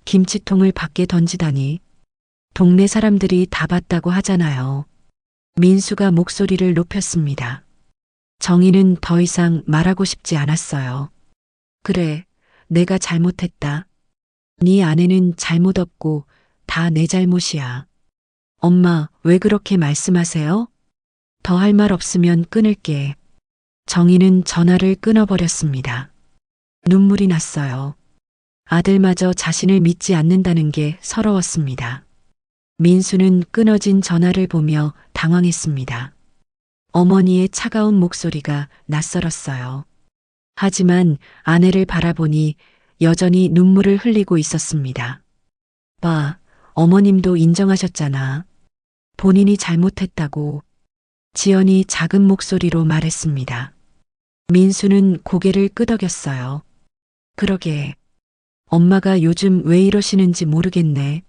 [SPEAKER 2] 김치통을 밖에 던지다니. 동네 사람들이 다 봤다고 하잖아요. 민수가 목소리를 높였습니다. 정희는 더 이상 말하고 싶지 않았어요. 그래, 내가 잘못했다. 네 아내는 잘못 없고 다 내 잘못이야. 엄마, 왜 그렇게 말씀하세요? 더 할 말 없으면 끊을게. 정희는 전화를 끊어버렸습니다. 눈물이 났어요. 아들마저 자신을 믿지 않는다는 게 서러웠습니다. 민수는 끊어진 전화를 보며 당황했습니다. 어머니의 차가운 목소리가 낯설었어요. 하지만 아내를 바라보니 여전히 눈물을 흘리고 있었습니다. 봐, 어머님도 인정하셨잖아. 본인이 잘못했다고. 지연이 작은 목소리로 말했습니다. 민수는 고개를 끄덕였어요. 그러게. 엄마가 요즘 왜 이러시는지 모르겠네.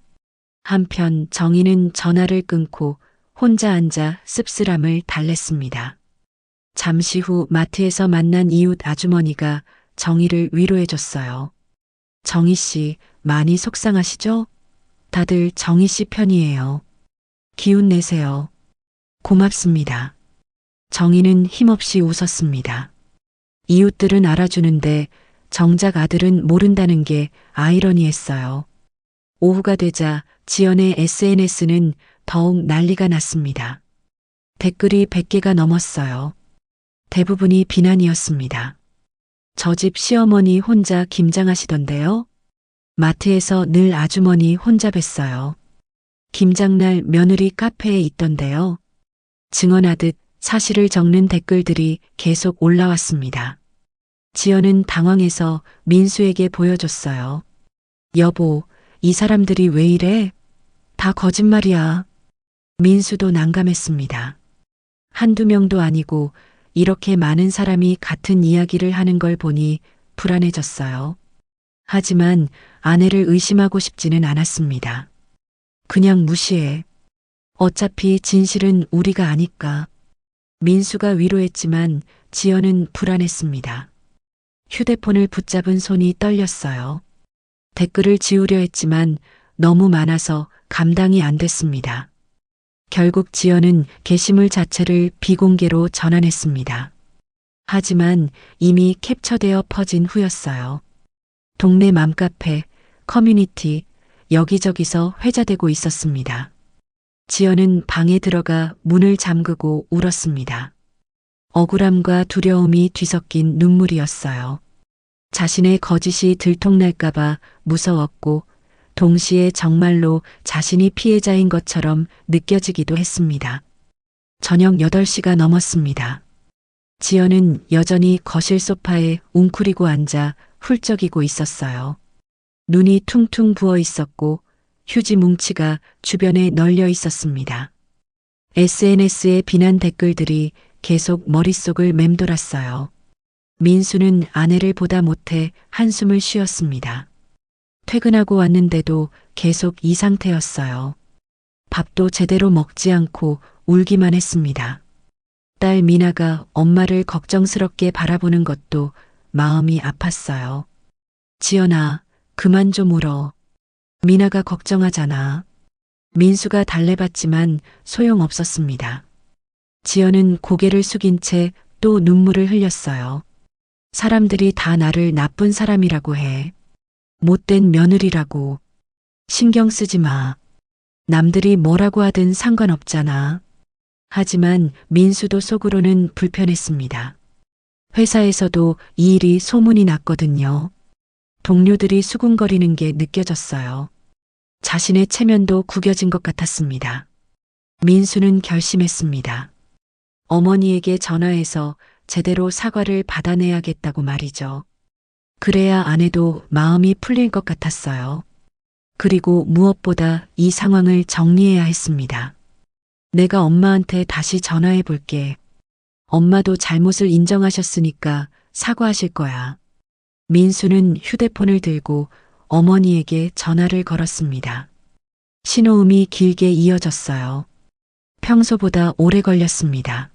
[SPEAKER 2] 한편 정희는 전화를 끊고 혼자 앉아 씁쓸함을 달랬습니다. 잠시 후 마트에서 만난 이웃 아주머니가 정희를 위로해줬어요. 정희 씨, 많이 속상하시죠? 다들 정희 씨 편이에요. 기운 내세요. 고맙습니다. 정희는 힘없이 웃었습니다. 이웃들은 알아주는데 정작 아들은 모른다는 게 아이러니했어요. 오후가 되자 지연의 SNS는 더욱 난리가 났습니다. 댓글이 100개가 넘었어요. 대부분이 비난이었습니다. 저 집 시어머니 혼자 김장하시던데요? 마트에서 늘 아주머니 혼자 뵀어요. 김장날 며느리 카페에 있던데요. 증언하듯 사실을 적는 댓글들이 계속 올라왔습니다. 지연은 당황해서 민수에게 보여줬어요. 여보, 이 사람들이 왜 이래? 다 거짓말이야. 민수도 난감했습니다. 한두 명도 아니고 이렇게 많은 사람이 같은 이야기를 하는 걸 보니 불안해졌어요. 하지만 아내를 의심하고 싶지는 않았습니다. 그냥 무시해. 어차피 진실은 우리가 아니까. 민수가 위로했지만 지연은 불안했습니다. 휴대폰을 붙잡은 손이 떨렸어요. 댓글을 지우려 했지만 너무 많아서 감당이 안 됐습니다. 결국 지연은 게시물 자체를 비공개로 전환했습니다. 하지만 이미 캡처되어 퍼진 후였어요. 동네 맘카페, 커뮤니티, 여기저기서 회자되고 있었습니다. 지연은 방에 들어가 문을 잠그고 울었습니다. 억울함과 두려움이 뒤섞인 눈물이었어요. 자신의 거짓이 들통날까봐 무서웠고 동시에 정말로 자신이 피해자인 것처럼 느껴지기도 했습니다. 저녁 8시가 넘었습니다. 지연은 여전히 거실 소파에 웅크리고 앉아 훌쩍이고 있었어요. 눈이 퉁퉁 부어 있었고 휴지 뭉치가 주변에 널려 있었습니다. SNS의 비난 댓글들이 계속 머릿속을 맴돌았어요. 민수는 아내를 보다 못해 한숨을 쉬었습니다. 퇴근하고 왔는데도 계속 이 상태였어요. 밥도 제대로 먹지 않고 울기만 했습니다. 딸 미나가 엄마를 걱정스럽게 바라보는 것도 마음이 아팠어요. 지연아, 그만 좀 울어. 미나가 걱정하잖아. 민수가 달래봤지만 소용없었습니다. 지연은 고개를 숙인 채 또 눈물을 흘렸어요. 사람들이 다 나를 나쁜 사람이라고 해. 못된 며느리라고. 신경 쓰지 마. 남들이 뭐라고 하든 상관없잖아. 하지만 민수도 속으로는 불편했습니다. 회사에서도 이 일이 소문이 났거든요. 동료들이 수군거리는 게 느껴졌어요. 자신의 체면도 구겨진 것 같았습니다. 민수는 결심했습니다. 어머니에게 전화해서 제대로 사과를 받아내야겠다고 말이죠. 그래야 아내도 마음이 풀릴 것 같았어요. 그리고 무엇보다 이 상황을 정리해야 했습니다. 내가 엄마한테 다시 전화해 볼게. 엄마도 잘못을 인정하셨으니까 사과하실 거야. 민수는 휴대폰을 들고 어머니에게 전화를 걸었습니다. 신호음이 길게 이어졌어요. 평소보다 오래 걸렸습니다.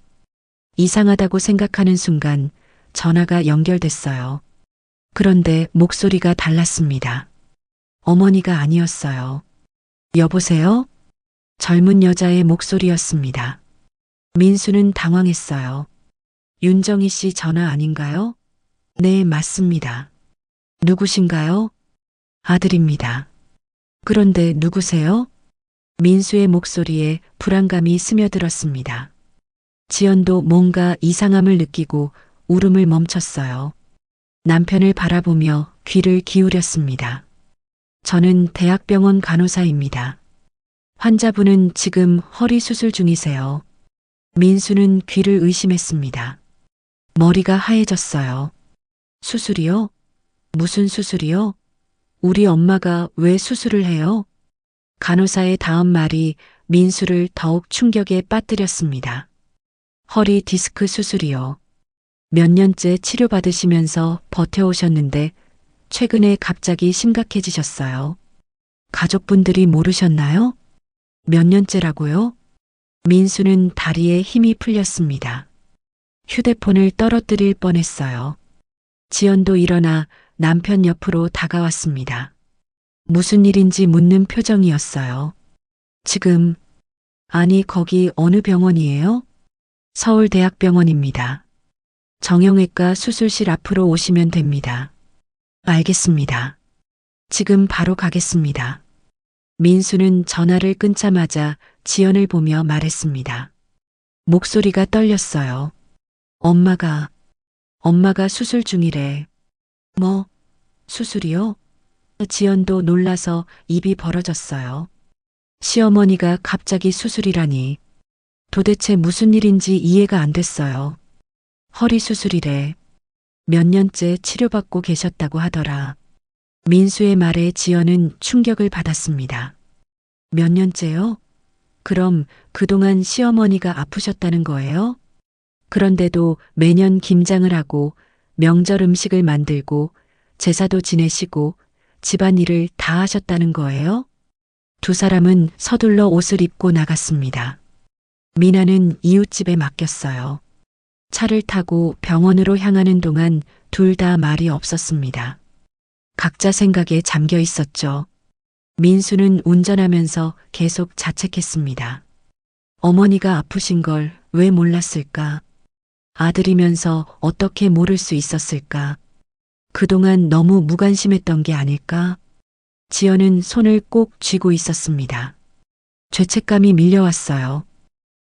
[SPEAKER 2] 이상하다고 생각하는 순간 전화가 연결됐어요. 그런데 목소리가 달랐습니다. 어머니가 아니었어요. 여보세요? 젊은 여자의 목소리였습니다. 민수는 당황했어요. 윤정희 씨 전화 아닌가요? 네, 맞습니다. 누구신가요? 아들입니다. 그런데 누구세요? 민수의 목소리에 불안감이 스며들었습니다. 지연도 뭔가 이상함을 느끼고 울음을 멈췄어요. 남편을 바라보며 귀를 기울였습니다. 저는 대학병원 간호사입니다. 환자분은 지금 허리 수술 중이세요. 민수는 귀를 의심했습니다. 머리가 하얘졌어요. 수술이요? 무슨 수술이요? 우리 엄마가 왜 수술을 해요? 간호사의 다음 말이 민수를 더욱 충격에 빠뜨렸습니다. 허리 디스크 수술이요. 몇 년째 치료받으시면서 버텨오셨는데 최근에 갑자기 심각해지셨어요. 가족분들이 모르셨나요? 몇 년째라고요? 민수는 다리에 힘이 풀렸습니다. 휴대폰을 떨어뜨릴 뻔했어요. 지연도 일어나 남편 옆으로 다가왔습니다. 무슨 일인지 묻는 표정이었어요. 지금, 아니 거기 어느 병원이에요? 서울대학병원입니다. 정형외과 수술실 앞으로 오시면 됩니다. 알겠습니다. 지금 바로 가겠습니다. 민수는 전화를 끊자마자 지연을 보며 말했습니다. 목소리가 떨렸어요. 엄마가 수술 중이래. 뭐, 수술이요? 지연도 놀라서 입이 벌어졌어요. 시어머니가 갑자기 수술이라니. 도대체 무슨 일인지 이해가 안 됐어요. 허리 수술이래. 몇 년째 치료받고 계셨다고 하더라. 민수의 말에 지연은 충격을 받았습니다. 몇 년째요? 그럼 그동안 시어머니가 아프셨다는 거예요? 그런데도 매년 김장을 하고 명절 음식을 만들고 제사도 지내시고 집안일을 다 하셨다는 거예요? 두 사람은 서둘러 옷을 입고 나갔습니다. 미나는 이웃집에 맡겼어요. 차를 타고 병원으로 향하는 동안 둘 다 말이 없었습니다. 각자 생각에 잠겨 있었죠. 민수는 운전하면서 계속 자책했습니다. 어머니가 아프신 걸 왜 몰랐을까? 아들이면서 어떻게 모를 수 있었을까? 그동안 너무 무관심했던 게 아닐까? 지연은 손을 꼭 쥐고 있었습니다. 죄책감이 밀려왔어요.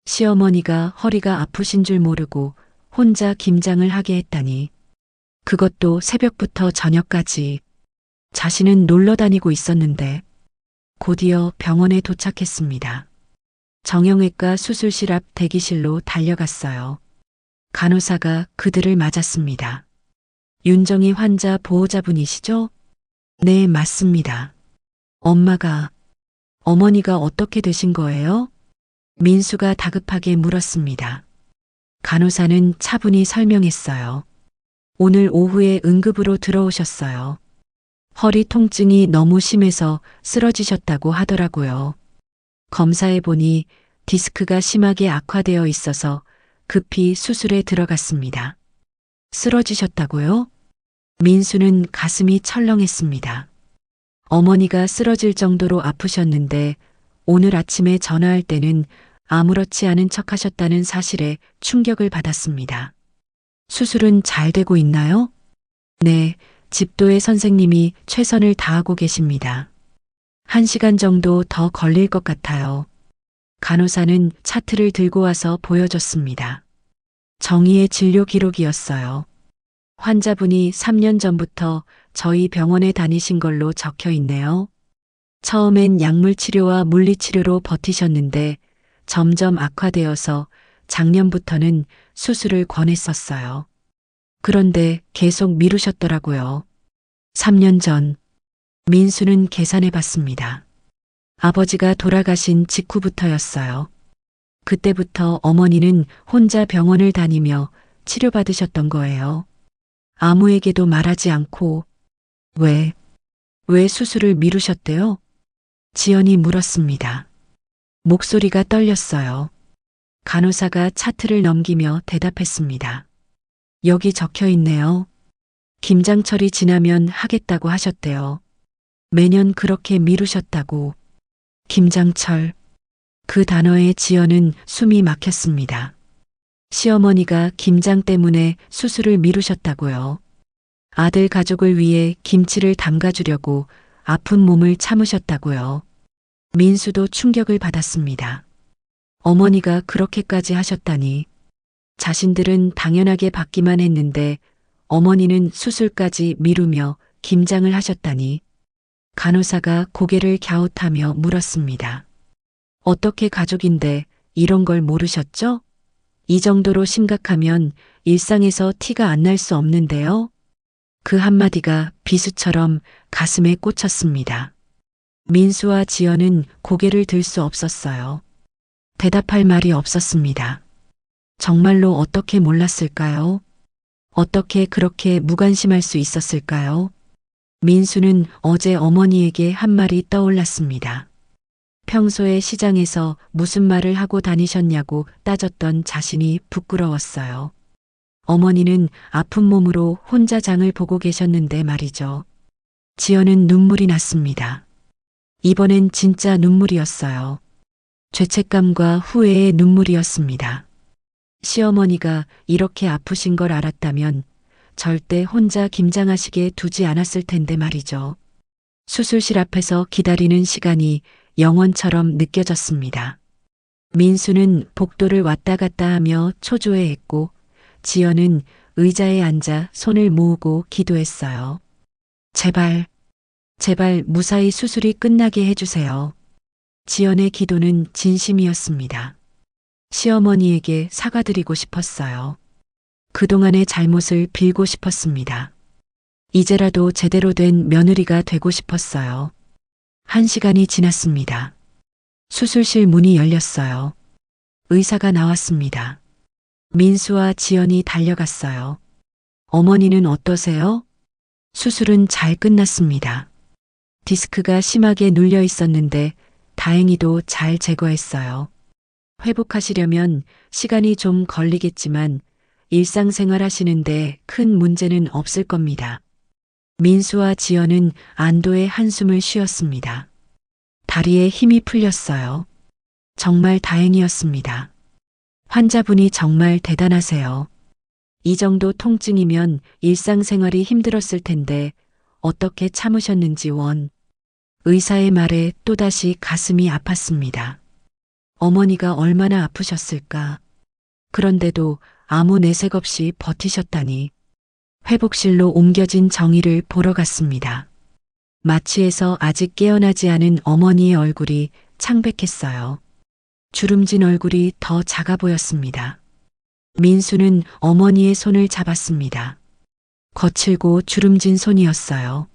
[SPEAKER 2] 시어머니가 허리가 아프신 줄 모르고 혼자 김장을 하게 했다니. 그것도 새벽부터 저녁까지. 자신은 놀러 다니고 있었는데 곧이어 병원에 도착했습니다. 정형외과 수술실 앞 대기실로 달려갔어요. 간호사가 그들을 맞았습니다. 윤정희 환자 보호자분이시죠? 네, 맞습니다. 어머니가 어떻게 되신 거예요? 민수가 다급하게 물었습니다. 간호사는 차분히 설명했어요. 오늘 오후에 응급으로 들어오셨어요. 허리 통증이 너무 심해서 쓰러지셨다고 하더라고요. 검사해 보니 디스크가 심하게 악화되어 있어서 급히 수술에 들어갔습니다. 쓰러지셨다고요? 민수는 가슴이 철렁했습니다. 어머니가 쓰러질 정도로 아프셨는데 오늘 아침에 전화할 때는 아무렇지 않은 척 하셨다는 사실에 충격을 받았습니다. 수술은 잘 되고 있나요? 네, 집도의 선생님이 최선을 다하고 계십니다. 1시간 정도 더 걸릴 것 같아요. 간호사는 차트를 들고 와서 보여줬습니다. 정희의 진료 기록이었어요. 환자분이 3년 전부터 저희 병원에 다니신 걸로 적혀 있네요. 처음엔 약물 치료와 물리 치료로 버티셨는데 점점 악화되어서 작년부터는 수술을 권했었어요. 그런데 계속 미루셨더라고요. 3년 전 민수는 계산해 봤습니다. 아버지가 돌아가신 직후부터였어요. 그때부터 어머니는 혼자 병원을 다니며 치료받으셨던 거예요. 아무에게도 말하지 않고. 왜 수술을 미루셨대요? 지연이 물었습니다. 목소리가 떨렸어요. 간호사가 차트를 넘기며 대답했습니다. 여기 적혀 있네요. 김장철이 지나면 하겠다고 하셨대요. 매년 그렇게 미루셨다고. 김장철. 그 단어에 지연은 숨이 막혔습니다. 시어머니가 김장 때문에 수술을 미루셨다고요. 아들 가족을 위해 김치를 담가주려고 아픈 몸을 참으셨다고요. 민수도 충격을 받았습니다. 어머니가 그렇게까지 하셨다니. 자신들은 당연하게 받기만 했는데 어머니는 수술까지 미루며 김장을 하셨다니. 간호사가 고개를 갸웃하며 물었습니다. 어떻게 가족인데 이런 걸 모르셨죠? 이 정도로 심각하면 일상에서 티가 안 날 수 없는데요. 그 한마디가 비수처럼 가슴에 꽂혔습니다. 민수와 지연은 고개를 들 수 없었어요. 대답할 말이 없었습니다. 정말로 어떻게 몰랐을까요? 어떻게 그렇게 무관심할 수 있었을까요? 민수는 어제 어머니에게 한 말이 떠올랐습니다. 평소에 시장에서 무슨 말을 하고 다니셨냐고 따졌던 자신이 부끄러웠어요. 어머니는 아픈 몸으로 혼자 장을 보고 계셨는데 말이죠. 지연은 눈물이 났습니다. 이번엔 진짜 눈물이었어요. 죄책감과 후회의 눈물이었습니다. 시어머니가 이렇게 아프신 걸 알았다면 절대 혼자 김장하시게 두지 않았을 텐데 말이죠. 수술실 앞에서 기다리는 시간이 영원처럼 느껴졌습니다. 민수는 복도를 왔다 갔다 하며 초조해했고 지연은 의자에 앉아 손을 모으고 기도했어요. 제발 무사히 수술이 끝나게 해주세요. 지연의 기도는 진심이었습니다. 시어머니에게 사과드리고 싶었어요. 그동안의 잘못을 빌고 싶었습니다. 이제라도 제대로 된 며느리가 되고 싶었어요. 1시간이 지났습니다. 수술실 문이 열렸어요. 의사가 나왔습니다. 민수와 지연이 달려갔어요. 어머니는 어떠세요? 수술은 잘 끝났습니다. 디스크가 심하게 눌려 있었는데 다행히도 잘 제거했어요. 회복하시려면 시간이 좀 걸리겠지만 일상생활 하시는데 큰 문제는 없을 겁니다. 민수와 지연은 안도의 한숨을 쉬었습니다. 다리에 힘이 풀렸어요. 정말 다행이었습니다. 환자분이 정말 대단하세요. 이 정도 통증이면 일상생활이 힘들었을 텐데 어떻게 참으셨는지 원. 의사의 말에 또다시 가슴이 아팠습니다. 어머니가 얼마나 아프셨을까. 그런데도 아무 내색 없이 버티셨다니. 회복실로 옮겨진 정희를 보러 갔습니다. 마취에서 아직 깨어나지 않은 어머니의 얼굴이 창백했어요. 주름진 얼굴이 더 작아 보였습니다. 민수는 어머니의 손을 잡았습니다. 거칠고 주름진 손이었어요.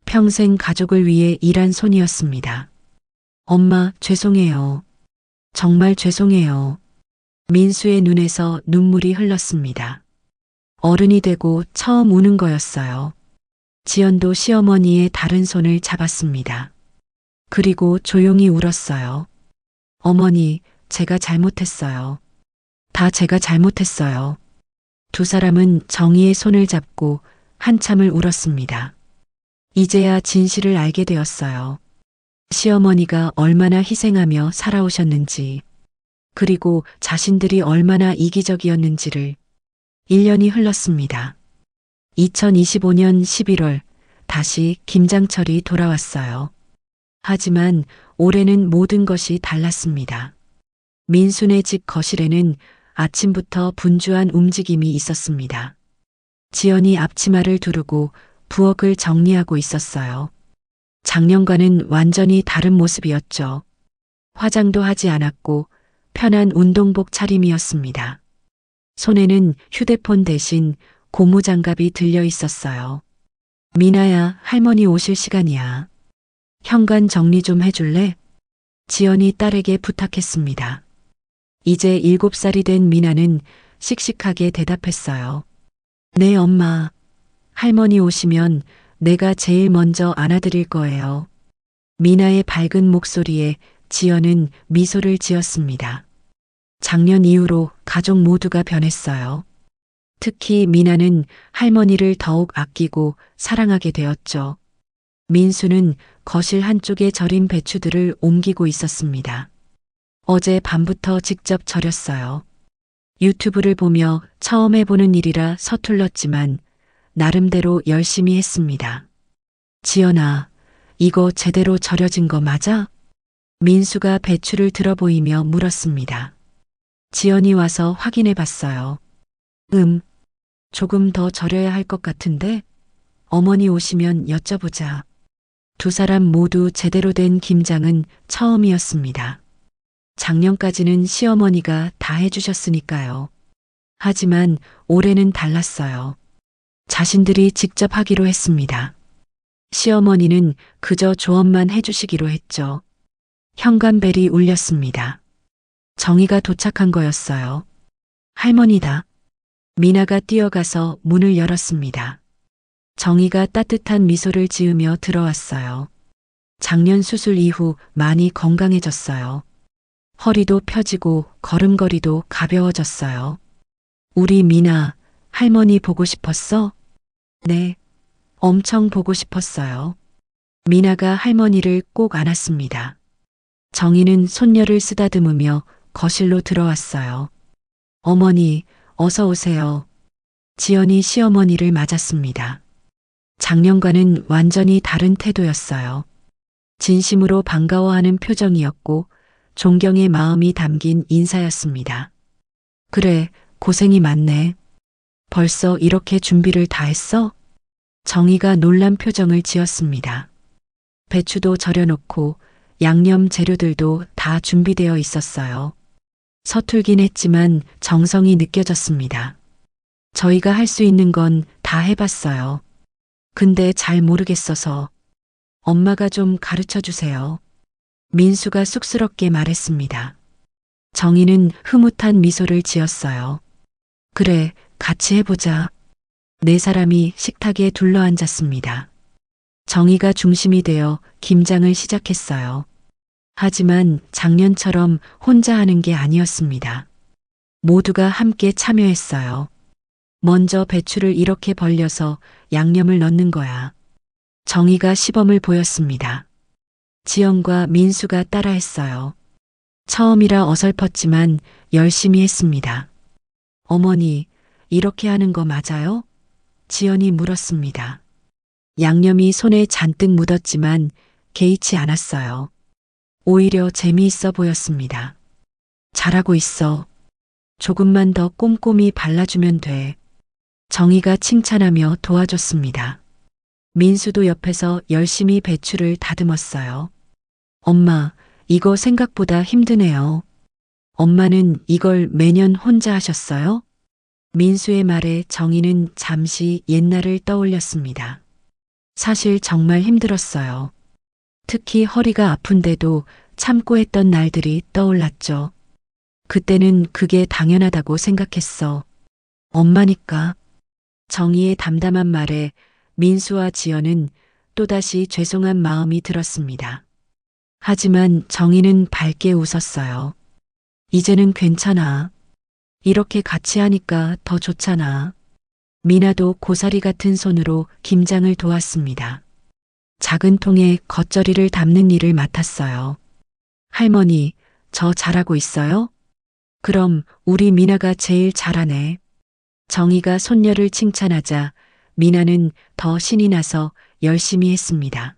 [SPEAKER 2] 평생 가족을 위해 일한 손이었습니다. 엄마, 죄송해요. 정말 죄송해요. 민수의 눈에서 눈물이 흘렀습니다. 어른이 되고 처음 우는 거였어요. 지연도 시어머니의 다른 손을 잡았습니다. 그리고 조용히 울었어요. 어머니, 제가 잘못했어요. 다 제가 잘못했어요. 두 사람은 정희의 손을 잡고 한참을 울었습니다. 이제야 진실을 알게 되었어요. 시어머니가 얼마나 희생하며 살아오셨는지, 그리고 자신들이 얼마나 이기적이었는지를. 1년이 흘렀습니다. 2025년 11월 다시 김장철이 돌아왔어요. 하지만 올해는 모든 것이 달랐습니다. 민수네 집 거실에는 아침부터 분주한 움직임이 있었습니다. 지연이 앞치마를 두르고 부엌을 정리하고 있었어요. 작년과는 완전히 다른 모습이었죠. 화장도 하지 않았고 편한 운동복 차림이었습니다. 손에는 휴대폰 대신 고무장갑이 들려 있었어요. 미나야, 할머니 오실 시간이야. 현관 정리 좀 해줄래? 지연이 딸에게 부탁했습니다. 이제 7살이 된 미나는 씩씩하게 대답했어요. 네, 엄마. 할머니 오시면 내가 제일 먼저 안아드릴 거예요. 미나의 밝은 목소리에 지연은 미소를 지었습니다. 작년 이후로 가족 모두가 변했어요. 특히 미나는 할머니를 더욱 아끼고 사랑하게 되었죠. 민수는 거실 한쪽에 절인 배추들을 옮기고 있었습니다. 어제 밤부터 직접 절였어요. 유튜브를 보며 처음 해보는 일이라 서툴렀지만 나름대로 열심히 했습니다. 지연아, 이거 제대로 절여진 거 맞아? 민수가 배추를 들어 보이며 물었습니다. 지연이 와서 확인해 봤어요. 조금 더 절여야 할 것 같은데? 어머니 오시면 여쭤보자. 두 사람 모두 제대로 된 김장은 처음이었습니다. 작년까지는 시어머니가 다 해주셨으니까요. 하지만 올해는 달랐어요. 자신들이 직접 하기로 했습니다. 시어머니는 그저 조언만 해주시기로 했죠. 현관벨이 울렸습니다. 정희가 도착한 거였어요. 할머니다. 미나가 뛰어가서 문을 열었습니다. 정희가 따뜻한 미소를 지으며 들어왔어요. 작년 수술 이후 많이 건강해졌어요. 허리도 펴지고 걸음걸이도 가벼워졌어요. 우리 미나, 할머니 보고 싶었어? 네, 엄청 보고 싶었어요. 미나가 할머니를 꼭 안았습니다. 정희는 손녀를 쓰다듬으며 거실로 들어왔어요. 어머니, 어서 오세요. 지연이 시어머니를 맞았습니다. 작년과는 완전히 다른 태도였어요. 진심으로 반가워하는 표정이었고 존경의 마음이 담긴 인사였습니다. 그래, 고생이 많네. 벌써 이렇게 준비를 다 했어? 정희가 놀란 표정을 지었습니다. 배추도 절여놓고 양념 재료들도 다 준비되어 있었어요. 서툴긴 했지만 정성이 느껴졌습니다. 저희가 할 수 있는 건 다 해봤어요. 근데 잘 모르겠어서 엄마가 좀 가르쳐 주세요. 민수가 쑥스럽게 말했습니다. 정희는 흐뭇한 미소를 지었어요. 그래, 같이 해보자. 네 사람이 식탁에 둘러앉았습니다. 정희가 중심이 되어 김장을 시작했어요. 하지만 작년처럼 혼자 하는 게 아니었습니다. 모두가 함께 참여했어요. 먼저 배추를 이렇게 벌려서 양념을 넣는 거야. 정희가 시범을 보였습니다. 지연과 민수가 따라했어요. 처음이라 어설펐지만 열심히 했습니다. 어머니, 이렇게 하는 거 맞아요? 지연이 물었습니다. 양념이 손에 잔뜩 묻었지만 개의치 않았어요. 오히려 재미있어 보였습니다. 잘하고 있어. 조금만 더 꼼꼼히 발라주면 돼. 정희가 칭찬하며 도와줬습니다. 민수도 옆에서 열심히 배추를 다듬었어요. 엄마, 이거 생각보다 힘드네요. 엄마는 이걸 매년 혼자 하셨어요? 민수의 말에 정희는 잠시 옛날을 떠올렸습니다. 사실 정말 힘들었어요. 특히 허리가 아픈데도 참고 했던 날들이 떠올랐죠. 그때는 그게 당연하다고 생각했어. 엄마니까. 정희의 담담한 말에 민수와 지연은 또다시 죄송한 마음이 들었습니다. 하지만 정희는 밝게 웃었어요. 이제는 괜찮아. 이렇게 같이 하니까 더 좋잖아. 미나도 고사리 같은 손으로 김장을 도왔습니다. 작은 통에 겉절이를 담는 일을 맡았어요. 할머니, 저 잘하고 있어요? 그럼 우리 미나가 제일 잘하네. 정희가 손녀를 칭찬하자 미나는 더 신이 나서 열심히 했습니다.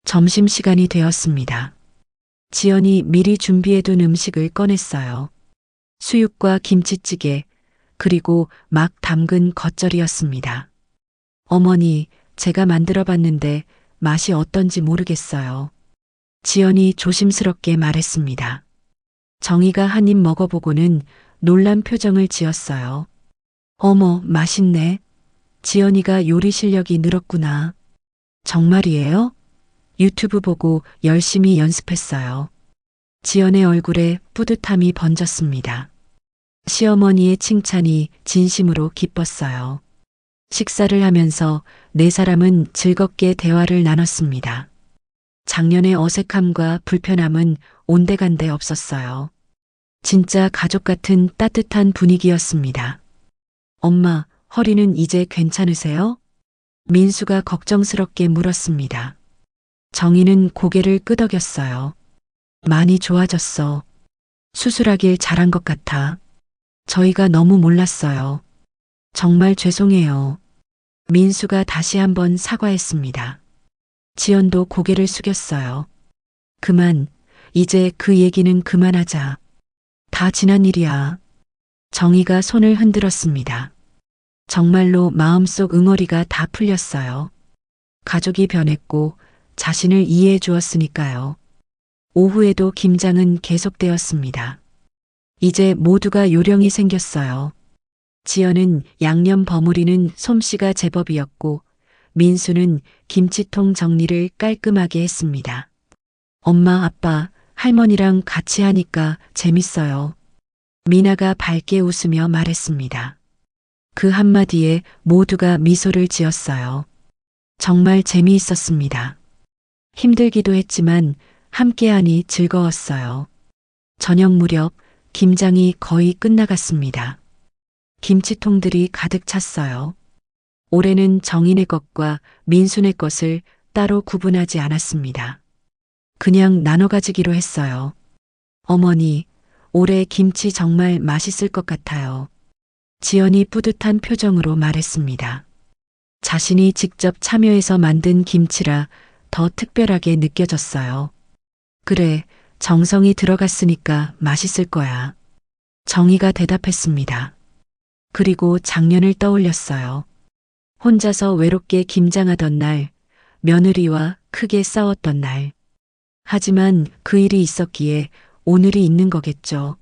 [SPEAKER 2] 점심시간이 되었습니다. 지연이 미리 준비해둔 음식을 꺼냈어요. 수육과 김치찌개, 그리고 막 담근 겉절이였습니다. 어머니, 제가 만들어 봤는데 맛이 어떤지 모르겠어요. 지연이 조심스럽게 말했습니다. 정희가 한 입 먹어보고는 놀란 표정을 지었어요. 어머, 맛있네. 지연이가 요리 실력이 늘었구나. 정말이에요? 유튜브 보고 열심히 연습했어요. 지연의 얼굴에 뿌듯함이 번졌습니다. 시어머니의 칭찬이 진심으로 기뻤어요. 식사를 하면서 네 사람은 즐겁게 대화를 나눴습니다. 작년의 어색함과 불편함은 온데간데 없었어요. 진짜 가족 같은 따뜻한 분위기였습니다. 엄마, 허리는 이제 괜찮으세요? 민수가 걱정스럽게 물었습니다. 정희는 고개를 끄덕였어요. 많이 좋아졌어. 수술하길 잘한 것 같아. 저희가 너무 몰랐어요. 정말 죄송해요. 민수가 다시 한번 사과했습니다. 지연도 고개를 숙였어요. 그만, 이제 그 얘기는 그만하자. 다 지난 일이야. 정희가 손을 흔들었습니다. 정말로 마음속 응어리가 다 풀렸어요. 가족이 변했고 자신을 이해해 주었으니까요. 오후에도 김장은 계속되었습니다. 이제 모두가 요령이 생겼어요. 지연은 양념 버무리는 솜씨가 제법이었고 민수는 김치통 정리를 깔끔하게 했습니다. 엄마, 아빠, 할머니랑 같이 하니까 재밌어요. 미나가 밝게 웃으며 말했습니다. 그 한마디에 모두가 미소를 지었어요. 정말 재미있었습니다. 힘들기도 했지만 함께하니 즐거웠어요. 저녁 무렵 김장이 거의 끝나갔습니다. 김치통들이 가득 찼어요. 올해는 정인의 것과 민순의 것을 따로 구분하지 않았습니다. 그냥 나눠 가지기로 했어요. 어머니, 올해 김치 정말 맛있을 것 같아요. 지연이 뿌듯한 표정으로 말했습니다. 자신이 직접 참여해서 만든 김치라 더 특별하게 느껴졌어요. 그래, 정성이 들어갔으니까 맛있을 거야. 정희가 대답했습니다. 그리고 작년을 떠올렸어요. 혼자서 외롭게 김장하던 날, 며느리와 크게 싸웠던 날. 하지만 그 일이 있었기에 오늘이 있는 거겠죠.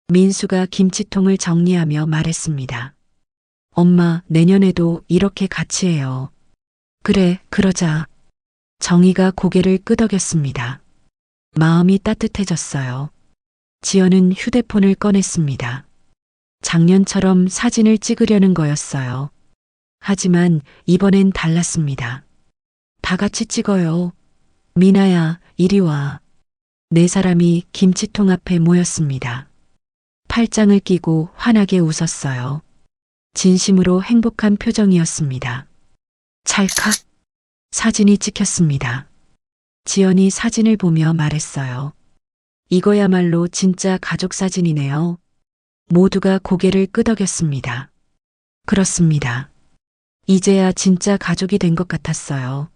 [SPEAKER 2] 민수가 김치통을 정리하며 말했습니다. 엄마, 내년에도 이렇게 같이 해요. 그래, 그러자. 정희가 고개를 끄덕였습니다. 마음이 따뜻해졌어요. 지연은 휴대폰을 꺼냈습니다. 작년처럼 사진을 찍으려는 거였어요. 하지만 이번엔 달랐습니다. 다 같이 찍어요. 미나야, 이리 와. 네 사람이 김치통 앞에 모였습니다. 팔짱을 끼고 환하게 웃었어요. 진심으로 행복한 표정이었습니다. 찰칵. 사진이 찍혔습니다. 지연이 사진을 보며 말했어요. 이거야말로 진짜 가족 사진이네요. 모두가 고개를 끄덕였습니다. 그렇습니다. 이제야 진짜 가족이 된 것 같았어요.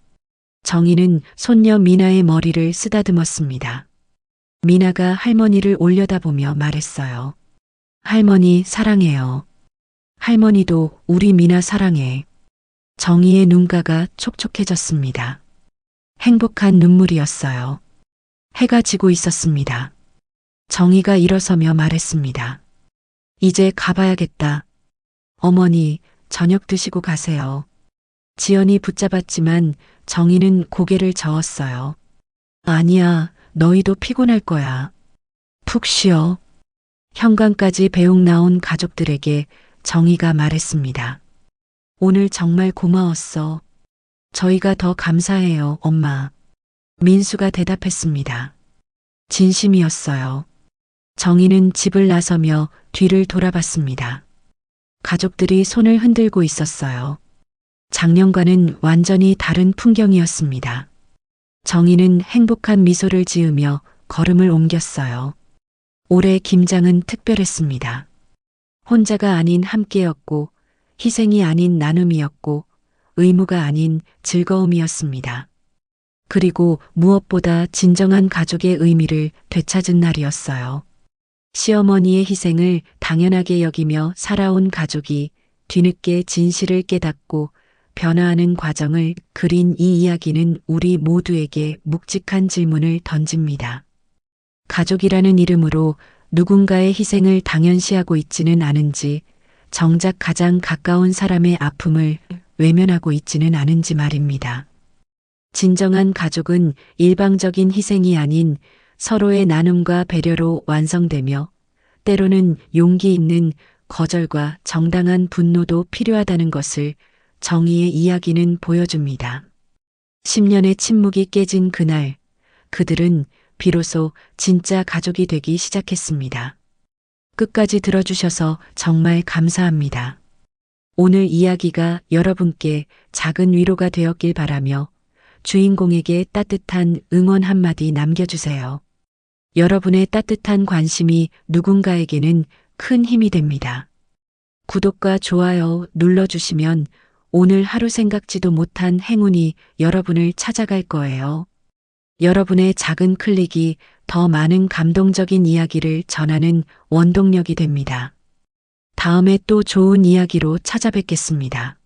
[SPEAKER 2] 정희는 손녀 미나의 머리를 쓰다듬었습니다. 미나가 할머니를 올려다보며 말했어요. 할머니 사랑해요. 할머니도 우리 미나 사랑해. 정희의 눈가가 촉촉해졌습니다. 행복한 눈물이었어요. 해가 지고 있었습니다. 정희가 일어서며 말했습니다. 이제 가봐야겠다. 어머니, 저녁 드시고 가세요. 지연이 붙잡았지만 정희는 고개를 저었어요. 아니야, 너희도 피곤할 거야. 푹 쉬어. 현관까지 배웅 나온 가족들에게 정희가 말했습니다. 오늘 정말 고마웠어. 저희가 더 감사해요, 엄마. 민수가 대답했습니다. 진심이었어요. 정희는 집을 나서며 뒤를 돌아봤습니다. 가족들이 손을 흔들고 있었어요. 작년과는 완전히 다른 풍경이었습니다. 정희는 행복한 미소를 지으며 걸음을 옮겼어요. 올해 김장은 특별했습니다. 혼자가 아닌 함께였고, 희생이 아닌 나눔이었고, 의무가 아닌 즐거움이었습니다. 그리고 무엇보다 진정한 가족의 의미를 되찾은 날이었어요. 시어머니의 희생을 당연하게 여기며 살아온 가족이 뒤늦게 진실을 깨닫고 변화하는 과정을 그린 이 이야기는 우리 모두에게 묵직한 질문을 던집니다. 가족이라는 이름으로 누군가의 희생을 당연시하고 있지는 않은지, 정작 가장 가까운 사람의 아픔을 외면하고 있지는 않은지 말입니다. 진정한 가족은 일방적인 희생이 아닌 서로의 나눔과 배려로 완성되며, 때로는 용기 있는 거절과 정당한 분노도 필요하다는 것을 정의의 이야기는 보여줍니다. 10년의 침묵이 깨진 그날, 그들은 비로소 진짜 가족이 되기 시작했습니다. 끝까지 들어주셔서 정말 감사합니다. 오늘 이야기가 여러분께 작은 위로가 되었길 바라며 주인공에게 따뜻한 응원 한마디 남겨주세요. 여러분의 따뜻한 관심이 누군가에게는 큰 힘이 됩니다. 구독과 좋아요 눌러주시면 오늘 하루 생각지도 못한 행운이 여러분을 찾아갈 거예요. 여러분의 작은 클릭이 더 많은 감동적인 이야기를 전하는 원동력이 됩니다. 다음에 또 좋은 이야기로 찾아뵙겠습니다.